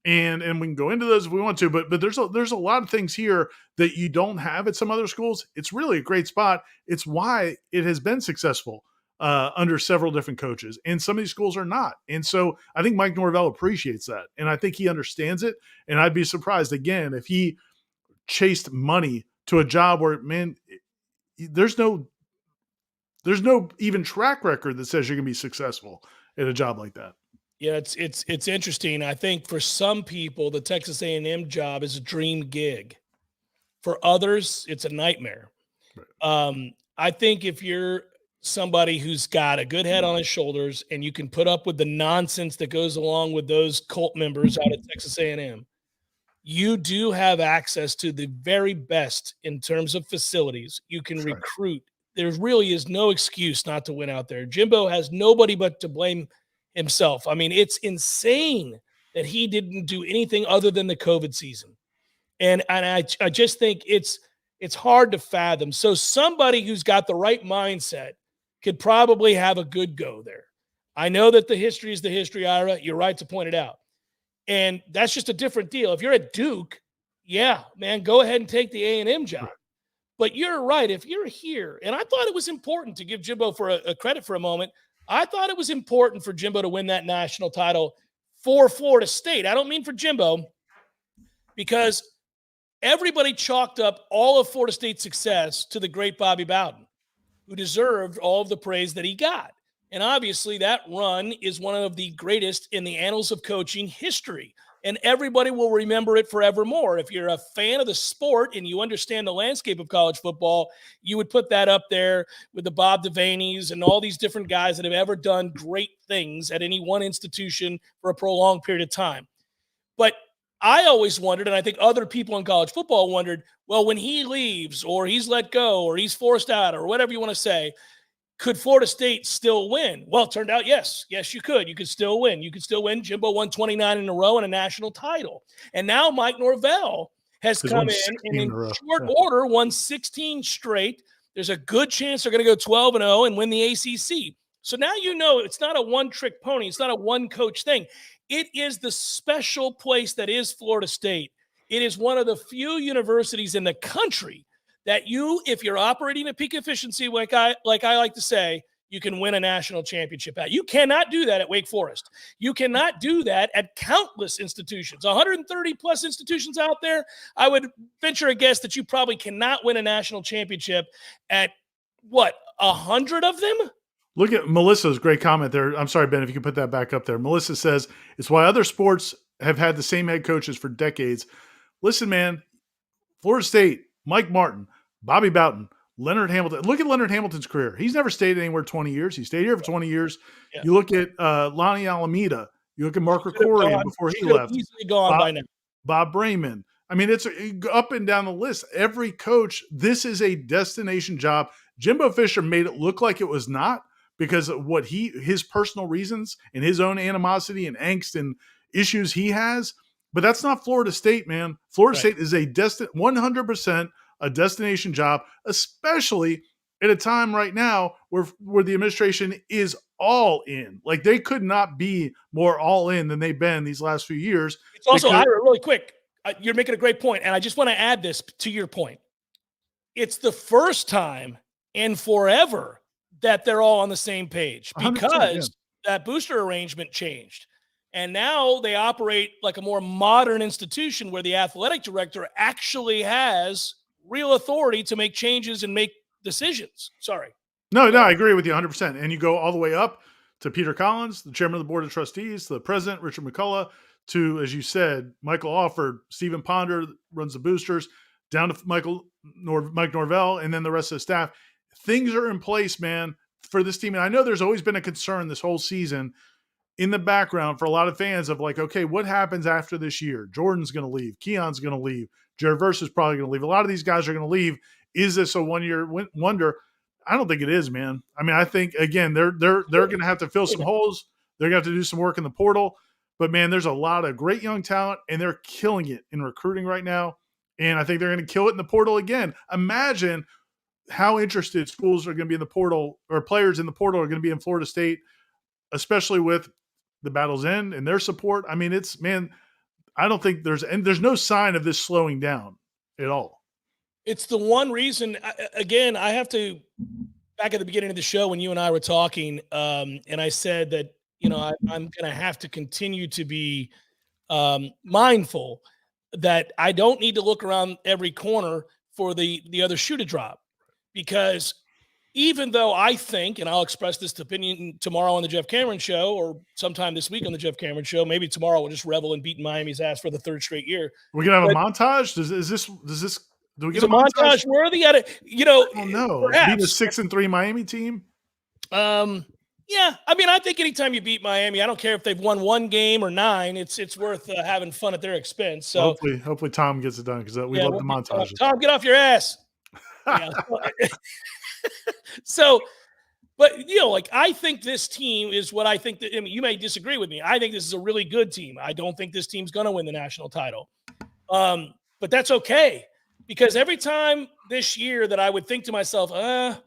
And we can go into those if we want to, but there's a lot of things here that you don't have at some other schools. It's really a great spot. It's why it has been successful under several different coaches, and some of these schools are not. And so I think Mike Norvell appreciates that, and I think he understands it. And I'd be surprised again if he chased money to a job where, man, there's no even track record that says you're going to be successful at a job like that.
Yeah, it's interesting. I think for some people, the Texas A&M job is a dream gig. For others, it's a nightmare. Right. I think if you're somebody who's got a good head on his shoulders and you can put up with the nonsense that goes along with those cult members out at Texas A&M, you do have access to the very best in terms of facilities. You can recruit. There really is no excuse not to win out there. Jimbo has nobody but to blame himself. I mean, it's insane that he didn't do anything other than the COVID season. And I just think it's hard to fathom. So somebody who's got the right mindset could probably have a good go there. I know that the history is the history, Ira. You're right to point it out. And that's just a different deal. If you're at Duke, yeah, man, go ahead and take the A&M job. But you're right. If you're here, and I thought it was important to give Jimbo for a credit for a moment. I thought it was important for Jimbo to win that national title for Florida State. I don't mean for Jimbo, because everybody chalked up all of Florida State's success to the great Bobby Bowden, who deserved all of the praise that he got. And obviously that run is one of the greatest in the annals of coaching history. And everybody will remember it forevermore. If you're a fan of the sport and you understand the landscape of college football, you would put that up there with the Bob Devaney's and all these different guys that have ever done great things at any one institution for a prolonged period of time. But I always wondered, and I think other people in college football wondered, well, when he leaves or he's let go or he's forced out or whatever you want to say, could Florida State still win? Well, it turned out, yes. Yes, you could. You could still win. You could still win. Jimbo won 29 in a row and a national title. And now Mike Norvell has come in and in short order won 16 straight. There's a good chance they're going to go 12-0 and win the ACC. So now you know it's not a one-trick pony. It's not a one-coach thing. It is the special place that is Florida State. It is one of the few universities in the country that you, if you're operating at peak efficiency, like I like to say, you can win a national championship at. You cannot do that at Wake Forest. You cannot do that at countless institutions, 130 plus institutions out there. I would venture a guess that you probably cannot win a national championship at what, 100 of them?
Look at Melissa's great comment there. I'm sorry, Ben, if you could put that back up there. Melissa says, it's why other sports have had the same head coaches for decades. Listen, man, Florida State, Mike Martin, Bobby Bowden, Leonard Hamilton. Look at Leonard Hamilton's career. He's never stayed anywhere 20 years. He stayed here for 20 years. Yeah. You look at Lonnie Alameda. You look at Mark Ricorian before he left.
Easily gone by now.
Bob Brayman. I mean, it's up and down the list. Every coach, this is a destination job. Jimbo Fisher made it look like it was not because of what his personal reasons and his own animosity and angst and issues he has. But that's not Florida State, man. Florida State is a 100% a destination job, especially at a time right now where the administration is all in. Like, they could not be more all in than they've been these last few years.
It's also, Ira, really quick, you're making a great point, and I just want to add this to your point. It's the first time in forever that they're all on the same page because that booster arrangement changed. And now they operate like a more modern institution where the athletic director actually has real authority to make changes and make decisions. Sorry.
No, I agree with you 100%. And you go all the way up to Peter Collins, the chairman of the board of trustees, the president, Richard McCullough, to, as you said, Michael Alford, Stephen Ponder runs the boosters, down to Mike Norvell, and then the rest of the staff. Things are in place, man, for this team. And I know there's always been a concern this whole season in the background for a lot of fans of like, okay, what happens after this year? Jordan's going to leave. Keon's going to leave. Jared Verse is probably going to leave. A lot of these guys are going to leave. Is this a one-year wonder? I don't think it is, man. I mean, I think, again, they're going to have to fill some holes. They're going to have to do some work in the portal. But, man, there's a lot of great young talent, and they're killing it in recruiting right now. And I think they're going to kill it in the portal again. Imagine how interested schools are going to be in the portal, or players in the portal are going to be in Florida State, especially with the Battle's End and their support. I mean, I don't think there's no sign of this slowing down at all.
It's the one reason, again, I have to, back at the beginning of the show when you and I were talking, and I said that, I'm going to have to continue to be mindful that I don't need to look around every corner for the other shoe to drop. Because even though I think, and I'll express this opinion tomorrow on the Jeff Cameron Show or sometime this week on the Jeff Cameron Show, maybe tomorrow we'll just revel in beating Miami's ass for the third straight year.
We're going to have a montage? Do we get a
montage worthy at it?
I don't know. Beat a 6-3 Miami team?
Yeah. I mean, I think anytime you beat Miami, I don't care if they've won one game or 9, it's worth having fun at their expense. So
hopefully Tom gets it done because we love the montage.
Tom, get off your ass. So, but I think this team is what I think that, I mean, you may disagree with me. I think this is a really good team. I don't think this team's going to win the national title. But that's okay, because every time this year that I would think to myself, I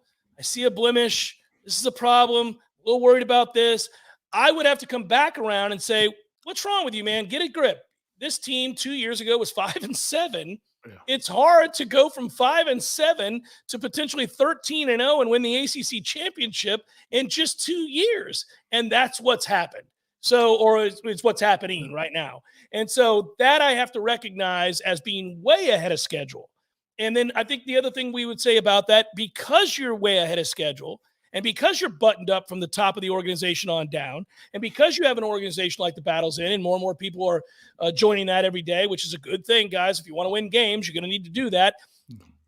see a blemish, this is a problem, a little worried about this, I would have to come back around and say, what's wrong with you, man? Get a grip. This team 2 years ago was 5-7.
Yeah.
It's hard to go from 5-7 to potentially 13-0 and win the ACC championship in just 2 years. And that's what's happened. So, or it's what's happening right now. And so that I have to recognize as being way ahead of schedule. And then I think the other thing we would say about that, because you're way ahead of schedule, and because you're buttoned up from the top of the organization on down, and because you have an organization like the Battle's in, and more and more people are joining that every day, which is a good thing, guys. If you want to win games, you're going to need to do that.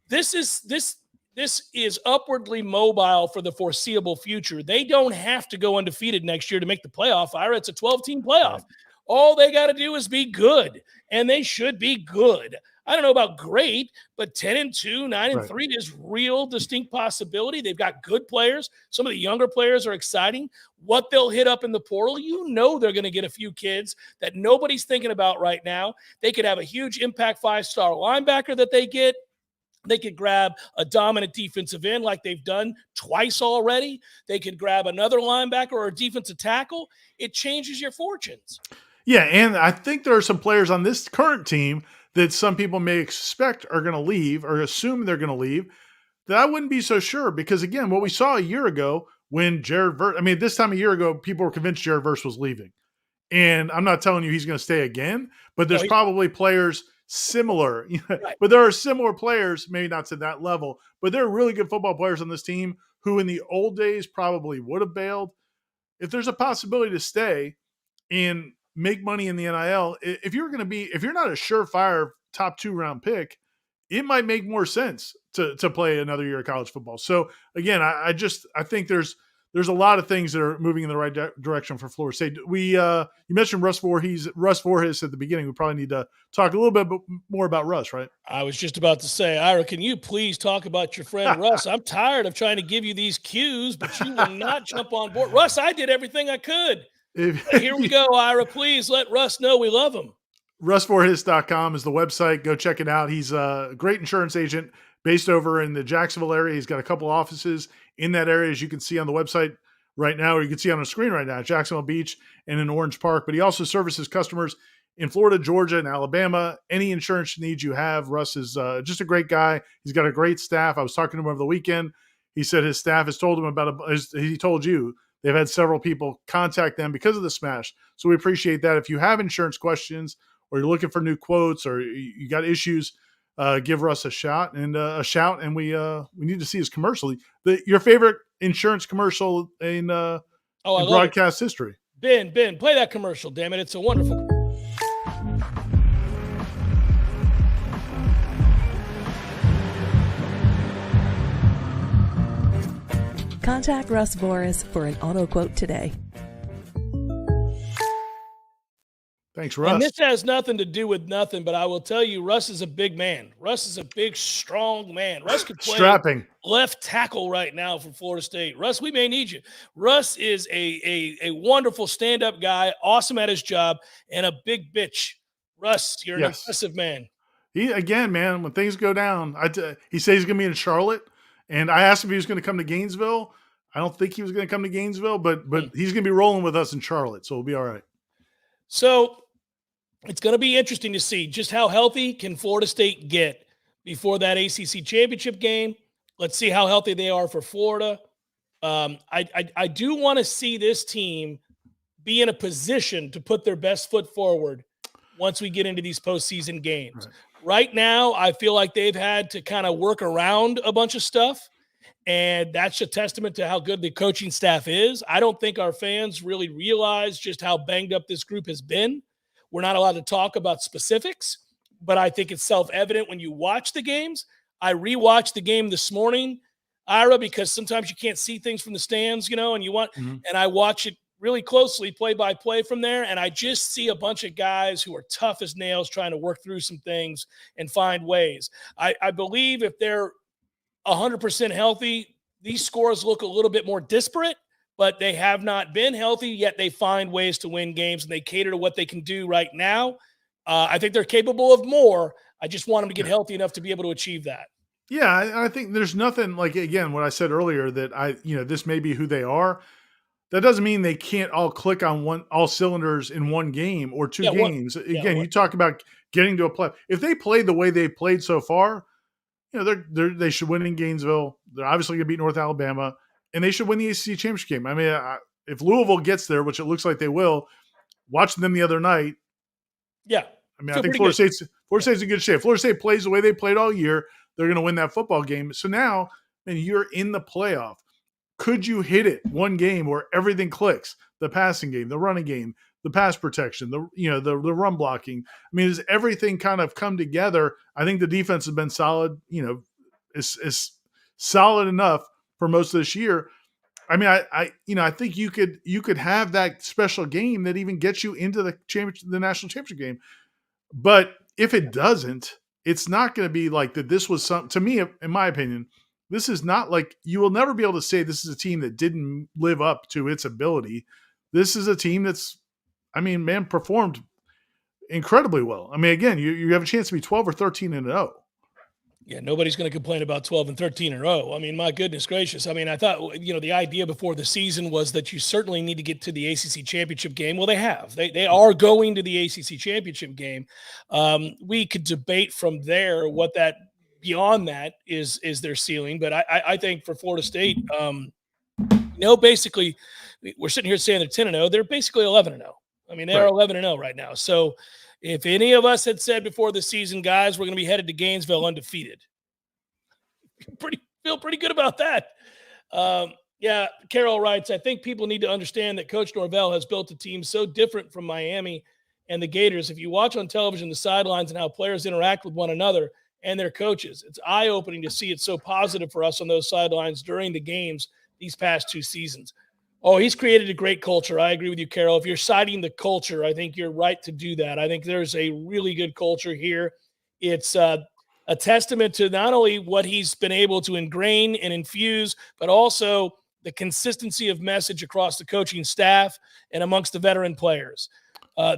This is upwardly mobile for the foreseeable future. They don't have to go undefeated next year to make the playoff. Ira, it's a 12-team playoff. Right. All they got to do is be good, and they should be good. I don't know about great, but 10-2, 9-3 is real distinct possibility. They've got good players. Some of the younger players are exciting. What they'll hit up in the portal, they're going to get a few kids that nobody's thinking about right now. They could have a huge impact 5-star linebacker that they get. They could grab a dominant defensive end like they've done twice already. They could grab another linebacker or a defensive tackle. It changes your fortunes.
Yeah, and I think there are some players on this current team that some people may expect are going to leave or assume they're going to leave, that I wouldn't be so sure. Because, again, what we saw a year ago when this time a year ago, people were convinced Jared Verse was leaving. And I'm not telling you he's going to stay again, but there's probably players similar. Right. But there are similar players, maybe not to that level, but there are really good football players on this team who in the old days probably would have bailed. If there's a possibility to stay and make money in the NIL, if you're not a surefire top 2 round pick, it might make more sense to play another year of college football. So again, I think there's a lot of things that are moving in the right direction for Florida State. You mentioned Russ Voorhees at the beginning. We probably need to talk a little bit more about Russ, right?
I was just about to say, Ira, can you please talk about your friend Russ? I'm tired of trying to give you these cues, but you will not jump on board. Russ, I did everything I could. Here we go, Ira. Please let Russ know we love him.
RussVoorhees.com is the website. Go check it out. He's a great insurance agent based over in the Jacksonville area. He's got a couple offices in that area, as you can see on the website right now, or you can see on the screen right now, Jacksonville Beach and in Orange Park. But he also services customers in Florida, Georgia, and Alabama. Any insurance needs you have, Russ is just a great guy. He's got a great staff. I was talking to him over the weekend. He said his staff has told him he told you, they've had several people contact them because of the smash. So we appreciate that. If you have insurance questions or you're looking for new quotes or you got issues, give Russ a shout. And we need to see his commercial. Your favorite insurance commercial in broadcast history.
Ben, play that commercial, damn it. It's a wonderful.
Contact Russ Voorhees for an auto quote today.
Thanks, Russ.
And this has nothing to do with nothing, but I will tell you, Russ is a big man. Russ is a big, strong man. Russ could play left tackle right now for Florida State. Russ, we may need you. Russ is a wonderful stand-up guy, awesome at his job, and a big bitch. Russ, you're an impressive man.
Man, when things go down, he says he's going to be in Charlotte, and I asked him if he was going to come to Gainesville. I don't think he was going to come to Gainesville, but he's going to be rolling with us in Charlotte, so we'll be all right.
So it's going to be interesting to see just how healthy can Florida State get before that ACC championship game. Let's see how healthy they are for Florida. I do want to see this team be in a position to put their best foot forward once we get into these postseason games. Right now, I feel like they've had to kind of work around a bunch of stuff, and that's a testament to how good the coaching staff is. I don't think our fans really realize just how banged up this group has been. We're not allowed to talk about specifics, but I think it's self-evident when you watch the games. I rewatched the game this morning, Ira, because sometimes you can't see things from the stands, and you want, and I watch it really closely, play by play from there. And I just see a bunch of guys who are tough as nails trying to work through some things and find ways. I believe if they're 100% healthy, these scores look a little bit more disparate, but they have not been healthy, yet they find ways to win games, and they cater to what they can do right now. I think they're capable of more. I just want them to get healthy enough to be able to achieve that.
Yeah, I think there's nothing like, again, what I said earlier, that this may be who they are. That doesn't mean they can't all click on all cylinders in one game or two games. You talk about getting to a play. If they played the way they played so far, they should win in Gainesville. They're obviously going to beat North Alabama, and they should win the ACC championship game. I mean, if Louisville gets there, which it looks like they will, watching them the other night.
Yeah.
I mean, I think Florida State's in good shape. Florida State plays the way they played all year. They're going to win that football game. So now, man, you're in the playoff. Could you hit it one game where everything clicks? The passing game, the running game, the pass protection, the run blocking. I mean, does everything kind of come together? I think the defense has been solid. Is solid enough for most of this year. I mean, I think you could have that special game that even gets you into the national championship game. But if it doesn't, it's not going to be like that. This was something, to me, in my opinion, this is not like, you will never be able to say this is a team that didn't live up to its ability. This is a team that's, performed incredibly well. I mean, again, you have a chance to be 12 or 13-0.
Yeah, nobody's going to complain about 12 and 13-0. I mean, my goodness gracious. I mean, I thought, the idea before the season was that you certainly need to get to the ACC championship game. Well, they have. They are going to the ACC championship game. We could debate from there what that, beyond that, is their ceiling. But I think for Florida State, basically, we're sitting here saying they're 10-0. They're basically 11-0. I mean, they're 11-0 right now. So if any of us had said before the season, guys, we're going to be headed to Gainesville undefeated, feel pretty good about that. Yeah, Carol writes, I think people need to understand that Coach Norvell has built a team so different from Miami and the Gators. If you watch on television the sidelines and how players interact with one another and their coaches, it's eye-opening to see it so positive for us on those sidelines during the games these past 2 seasons. Oh, he's created a great culture. I agree with you, Carol. If you're citing the culture, I think you're right to do that. I think there's a really good culture here. It's a testament to not only what he's been able to ingrain and infuse, but also the consistency of message across the coaching staff and amongst the veteran players.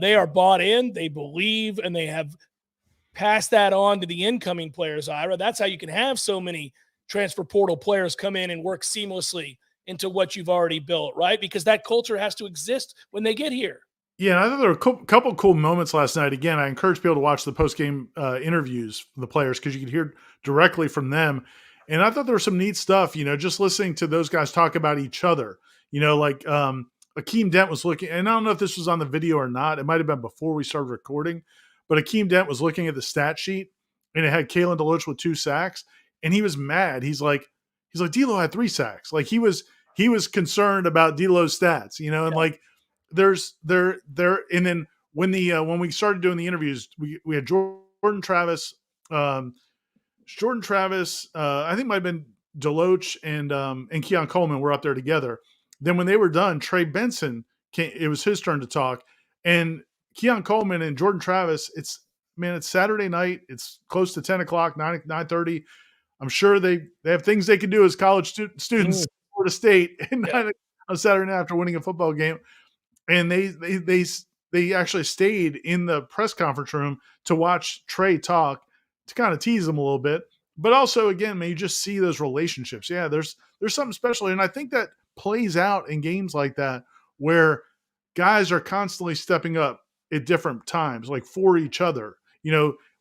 They are bought in, they believe, and they have passed that on to the incoming players, Ira. That's how you can have so many transfer portal players come in and work seamlessly into what you've already built, right? Because that culture has to exist when they get here.
Yeah, I thought there were a couple cool moments last night. Again, I encourage people to watch the post-game interviews from the players because you could hear directly from them. And I thought there was some neat stuff, just listening to those guys talk about each other. Like Akeem Dent was looking, and I don't know if this was on the video or not. It might have been before we started recording, but Akeem Dent was looking at the stat sheet, and it had Kalen DeLoach with 2 sacks, and he was mad. He's like, D'Lo had 3 sacks. Like he was concerned about D'Lo's stats, and like there's there, and then when we started doing the interviews, we had Jordan Travis, I think it might have been DeLoach and Keon Coleman were up there together. Then when they were done, Trey Benson it was his turn to talk, and Keon Coleman and Jordan Travis, it's Saturday night, it's close to 10 o'clock, 9:30. I'm sure they have things they can do as college students. Florida State on Saturday night after winning a football game, and they actually stayed in the press conference room to watch Trey talk, to kind of tease him a little bit, but also again, you just see those relationships. Yeah, there's something special, and I think that plays out in games like that where guys are constantly stepping up at different times, like for each other.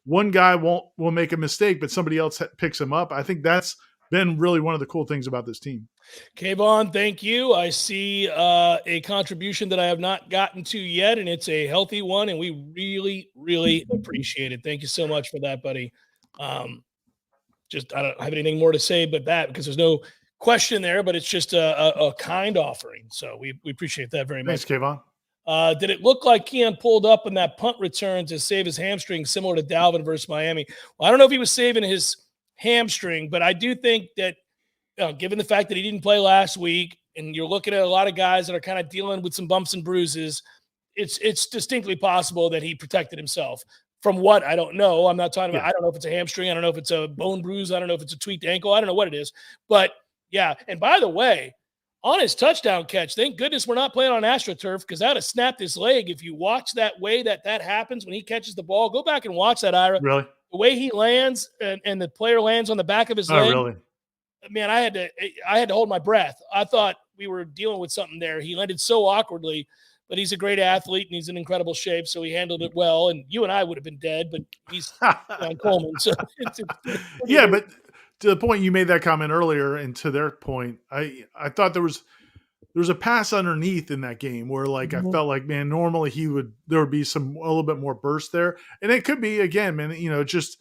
One guy will make a mistake, but somebody else picks him up. I think that's been really one of the cool things about this team.
Kayvon, thank you. I see a contribution that I have not gotten to yet, and it's a healthy one, and we really, really appreciate it. Thank you so much for that, buddy. I don't have anything more to say but that, because there's no question there, but it's just a kind offering. So we appreciate that very much.
Thanks, Kayvon.
Did it look like Keon pulled up in that punt return to save his hamstring, similar to Dalvin versus Miami? Well, I don't know if he was saving his hamstring, but I do think that given the fact that he didn't play last week, and you're looking at a lot of guys that are kind of dealing with some bumps and bruises, it's distinctly possible that he protected himself. From what, I don't know. I'm not talking about, I don't know if it's a hamstring. I don't know if it's a bone bruise. I don't know if it's a tweaked ankle. I don't know what it is. But, yeah, and by the way, on his touchdown catch, thank goodness we're not playing on AstroTurf, because that would have snapped his leg. If you watch that way that happens when he catches the ball, go back and watch that, Ira.
Really?
The way he lands and the player lands on the back of his leg.
Really?
Man, I had to hold my breath. I thought we were dealing with something there. He landed so awkwardly, but he's a great athlete and he's in incredible shape. So he handled it well. And you and I would have been dead, but he's on Coleman. So it's
yeah, but to the point you made that comment earlier, and to their point, I thought there was a pass underneath in that game where I felt like, man, normally there would be a little bit more burst there. And it could be, again, man, just,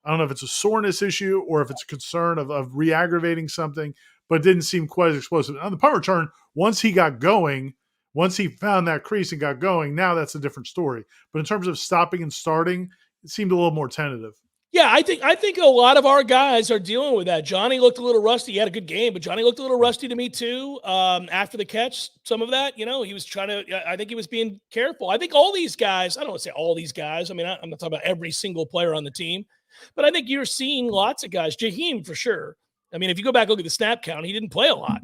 I don't know if it's a soreness issue or if it's a concern of re-aggravating something, but it didn't seem quite as explosive. On the punt return, once he found that crease and got going, now that's a different story. But in terms of stopping and starting, it seemed a little more tentative.
Yeah, I think a lot of our guys are dealing with that. Johnny looked a little rusty. He had a good game, but Johnny looked a little rusty to me too. After the catch, some of that, he was trying to. I think he was being careful. I think all these guys. I don't want to say all these guys. I mean, I'm not talking about every single player on the team, but I think you're seeing lots of guys. Jaheim for sure. I mean, if you go back and look at the snap count, he didn't play a lot.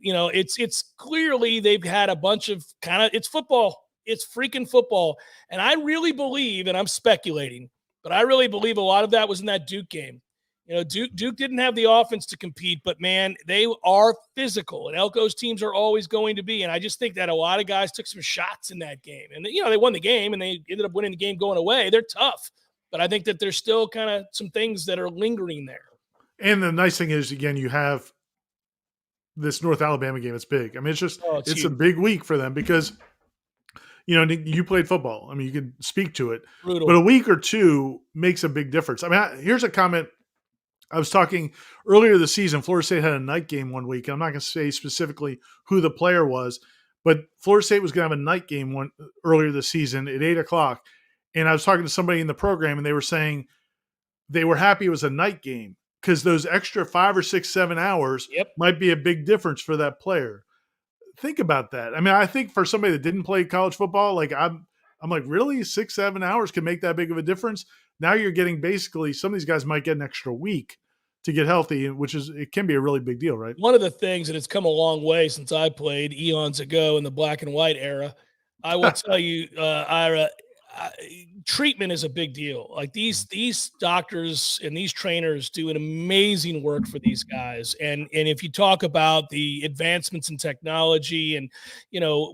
It's clearly they've had a bunch of it's football. It's freaking football, and I really believe, and I'm speculating. But I really believe a lot of that was in that Duke game. Duke didn't have the offense to compete, but, man, they are physical, and Elko's teams are always going to be. And I just think that a lot of guys took some shots in that game. And, they won the game, and they ended up winning the game going away. They're tough. But I think that there's still kind of some things that are lingering there. And
the nice thing is, again, you have this North Alabama game. It's big. I mean, it's a big week for them because – you played football. I mean, you can speak to it.
Brutal.
But a week or two makes a big difference. I mean, here's a comment. I was talking earlier this season. Florida State had a night game one week. And I'm not going to say specifically who the player was, but Florida State was going to have a night game earlier this season at 8:00. And I was talking to somebody in the program, and they were saying they were happy it was a night game because those extra 5 or 6, 7 hours might be a big difference for that player. Think about that. I mean, I think for somebody that didn't play college football, I'm like, really? 6, 7 hours can make that big of a difference? Now you're getting basically, some of these guys might get an extra week to get healthy, it can be a really big deal, right?
One of the things, and it's come a long way since I played eons ago in the black and white era, I will tell you, Ira, treatment is a big deal. Like these doctors and these trainers do an amazing work for these guys. And if you talk about the advancements in technology and,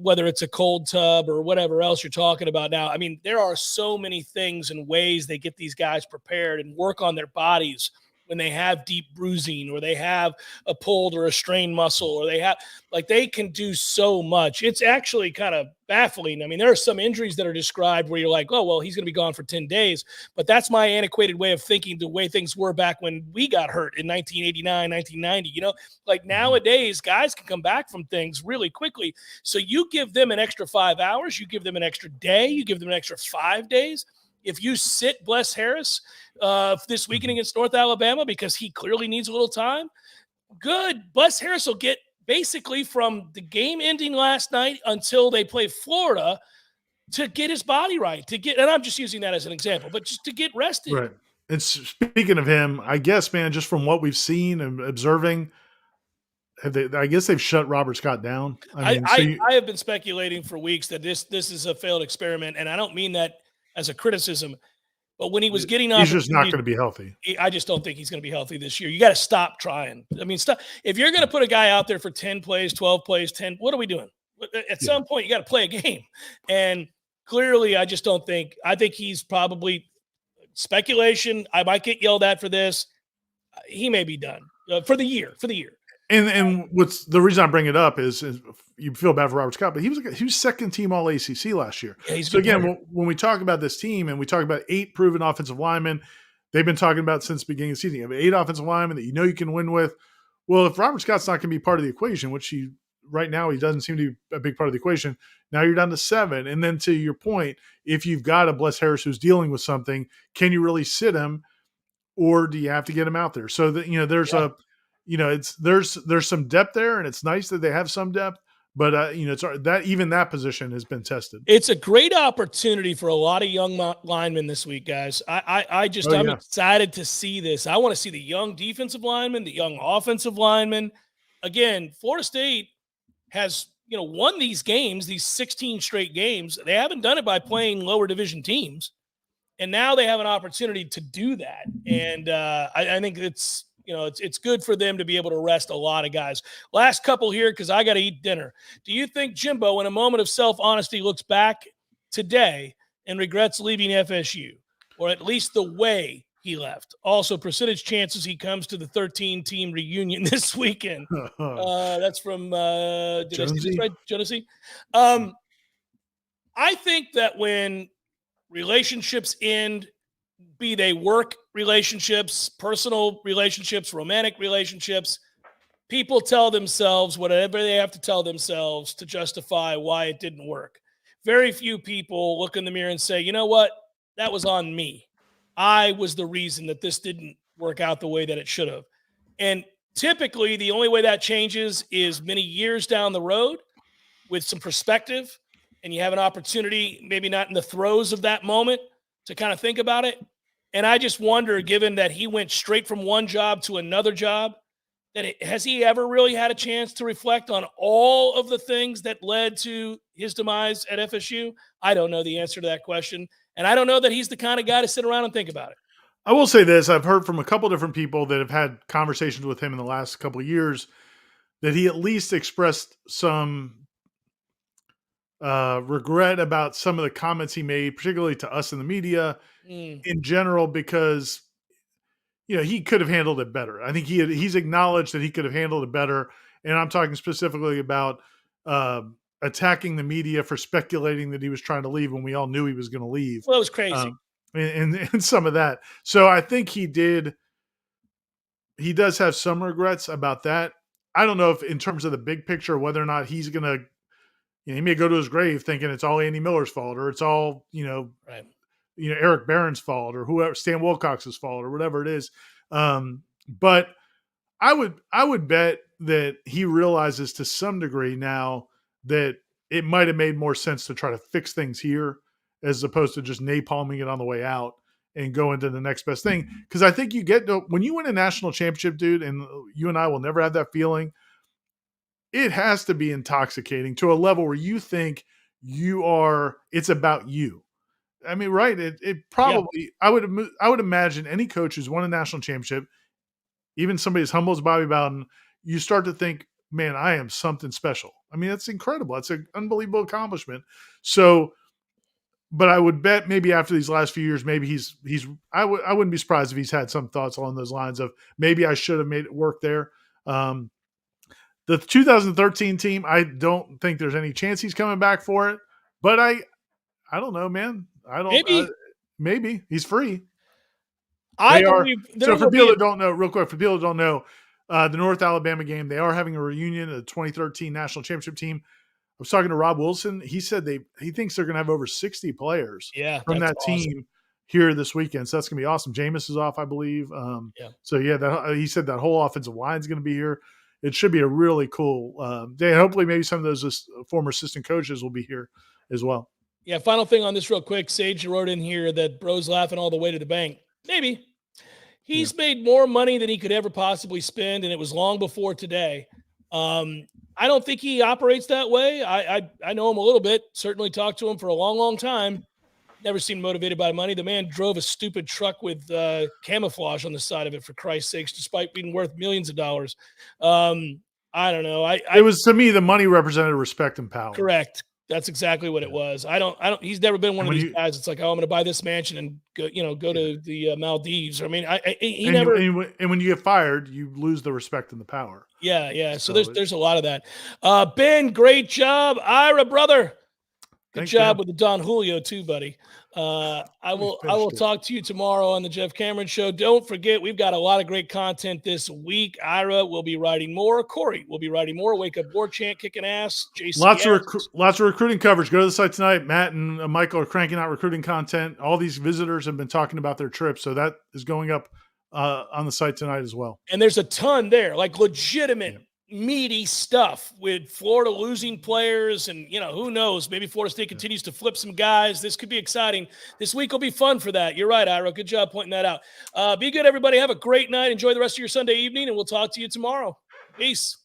whether it's a cold tub or whatever else you're talking about now, I mean, there are so many things and ways they get these guys prepared and work on their bodies when they have deep bruising or they have a pulled or a strained muscle or they can do so much. It's actually kind of baffling. I mean, there are some injuries that are described where you're like, oh, well, he's going to be gone for 10 days. But that's my antiquated way of thinking, the way things were back when we got hurt in 1989, 1990. Nowadays, guys can come back from things really quickly. So you give them an extra 5 hours, you give them an extra day, you give them an extra 5 days. If you sit Bless Harris this weekend against North Alabama because he clearly needs a little time, good. Bless Harris will get basically from the game ending last night until they play Florida to get his body right, and I'm just using that as an example, but just to get rested.
Right. And speaking of him, I guess, man, just from what we've seen and observing, I guess they've shut Robert Scott down.
I have been speculating for weeks that this is a failed experiment, and I don't mean that as a criticism, but when he was getting
he's just not going to be healthy.
I just don't think he's going to be healthy this year. You got to stop trying. I mean, stop. If you're going to put a guy out there for 10 plays, 12 plays, 10, what are we doing? At some point, you got to play a game. And clearly, I just don't think – I think he's probably – speculation. I might get yelled at for this. He may be done for the year.
And what's the reason I bring it up is you feel bad for Robert Scott, but he was second team All ACC last year.
Yeah,
so again, when we talk about this team and we talk about 8 proven offensive linemen, they've been talking about since the beginning of the season. You have 8 offensive linemen that you can win with. Well, if Robert Scott's not going to be part of the equation, which right now he doesn't seem to be a big part of the equation, now you're down to 7. And then to your point, if you've got a Bless Harris who's dealing with something, can you really sit him, or do you have to get him out there? So that there's some depth there, and it's nice that they have some depth, but it's that even that position has been tested.
It's a great opportunity for a lot of young linemen this week, guys. I'm excited to see this. I want to see the young defensive linemen, the young offensive linemen. Again, Florida State has won these games, these 16 straight games. They haven't done it by playing lower division teams, and now they have an opportunity to do that. And I think it's it's good for them to be able to rest a lot of guys. Last couple here, because I got to eat dinner. Do you think Jimbo, in a moment of self-honesty, looks back today and regrets leaving FSU, or at least the way he left? Also, percentage chances he comes to the 13-team reunion this weekend. That's from did I see this right, Jonesy? I think that when relationships end, be they work relationships, personal relationships, romantic relationships, people tell themselves whatever they have to tell themselves to justify why it didn't work. Very few people look in the mirror and say, you know what, that was on me. I was the reason that this didn't work out the way that it should have. And typically, the only way that changes is many years down the road with some perspective, and you have an opportunity, maybe not in the throes of that moment, to kind of think about it. And I just wonder, given that he went straight from one job to another job, has he ever really had a chance to reflect on all of the things that led to his demise at FSU? I don't know the answer to that question. And I don't know that he's the kind of guy to sit around and think about it.
I will say this. I've heard from a couple different people that have had conversations with him in the last couple of years that he at least expressed some regret about some of the comments he made, particularly to us in the media in general, because he could have handled it better. I think he's acknowledged that he could have handled it better, and I'm talking specifically about attacking the media for speculating that he was trying to leave when we all knew he was going to leave.
Well, it was crazy,
and some of that. So I think he does have some regrets about that. I don't know if in terms of the big picture, whether or not he's going to. He may go to his grave thinking it's all Andy Miller's fault, or it's all
right.
Eric Barron's fault, or whoever, Stan Wilcox's fault, or whatever it is. But I would bet that he realizes to some degree now that it might have made more sense to try to fix things here as opposed to just napalming it on the way out and go into the next best thing. Because I think when you win a national championship, dude, and you and I will never have that feeling. It has to be intoxicating to a level where you think it's about you. I mean, right? It probably, yeah. I would imagine any coach who's won a national championship, even somebody as humble as Bobby Bowden, you start to think, man, I am something special. I mean, that's incredible. That's an unbelievable accomplishment. So, but I would bet maybe after these last few years, maybe I wouldn't be surprised if he's had some thoughts along those lines of maybe I should have made it work there. The 2013 team, I don't think there's any chance he's coming back for it. But I don't know, man. Maybe he's free. So for people that don't know, real quick, for people that don't know, the North Alabama game, they are having a reunion of the 2013 national championship team. I was talking to Rob Wilson. He said he thinks they're going to have over 60 players from that team here this weekend. So that's going to be awesome. Jameis is off, I believe. So he said that whole offensive line is going to be here. It should be a really cool day. Hopefully maybe some of those former assistant coaches will be here as well.
Yeah, final thing on this real quick. Sage wrote in here that bro's laughing all the way to the bank. Maybe. He's made more money than he could ever possibly spend, and it was long before today. I don't think he operates that way. I know him a little bit, certainly talked to him for a long, long time. Never seen motivated by money. The man drove a stupid truck with camouflage on the side of it, for Christ's sakes, despite being worth millions of dollars. I don't know.
It was, to me, the money represented respect and power.
Correct. That's exactly what it was. He's never been one of these guys. It's like, I'm going to buy this mansion and go to the Maldives. I mean, he never.
And when you get fired, you lose the respect and the power.
Yeah. So there's a lot of that. Ben, great job. Ira, brother. Good job with the Don Julio too, buddy. I will talk to you tomorrow on the Jeff Cameron Show. Don't forget, we've got a lot of great content this week. Ira will be writing more. Corey will be writing more. Wake Up Warchant kicking ass. Jason,
lots of recruiting coverage. Go to the site tonight. Matt and Michael are cranking out recruiting content. All these visitors have been talking about their trips, so that is going up on the site tonight as well.
And there's a ton there, like legitimate. Meaty stuff with Florida losing players, and who knows, maybe Florida State continues to flip some guys. This could be exciting. This week will be fun for that. You're right, Ira. Good job pointing that out. Be good, everybody. Have a great night. Enjoy the rest of your Sunday evening, and we'll talk to you tomorrow. Peace.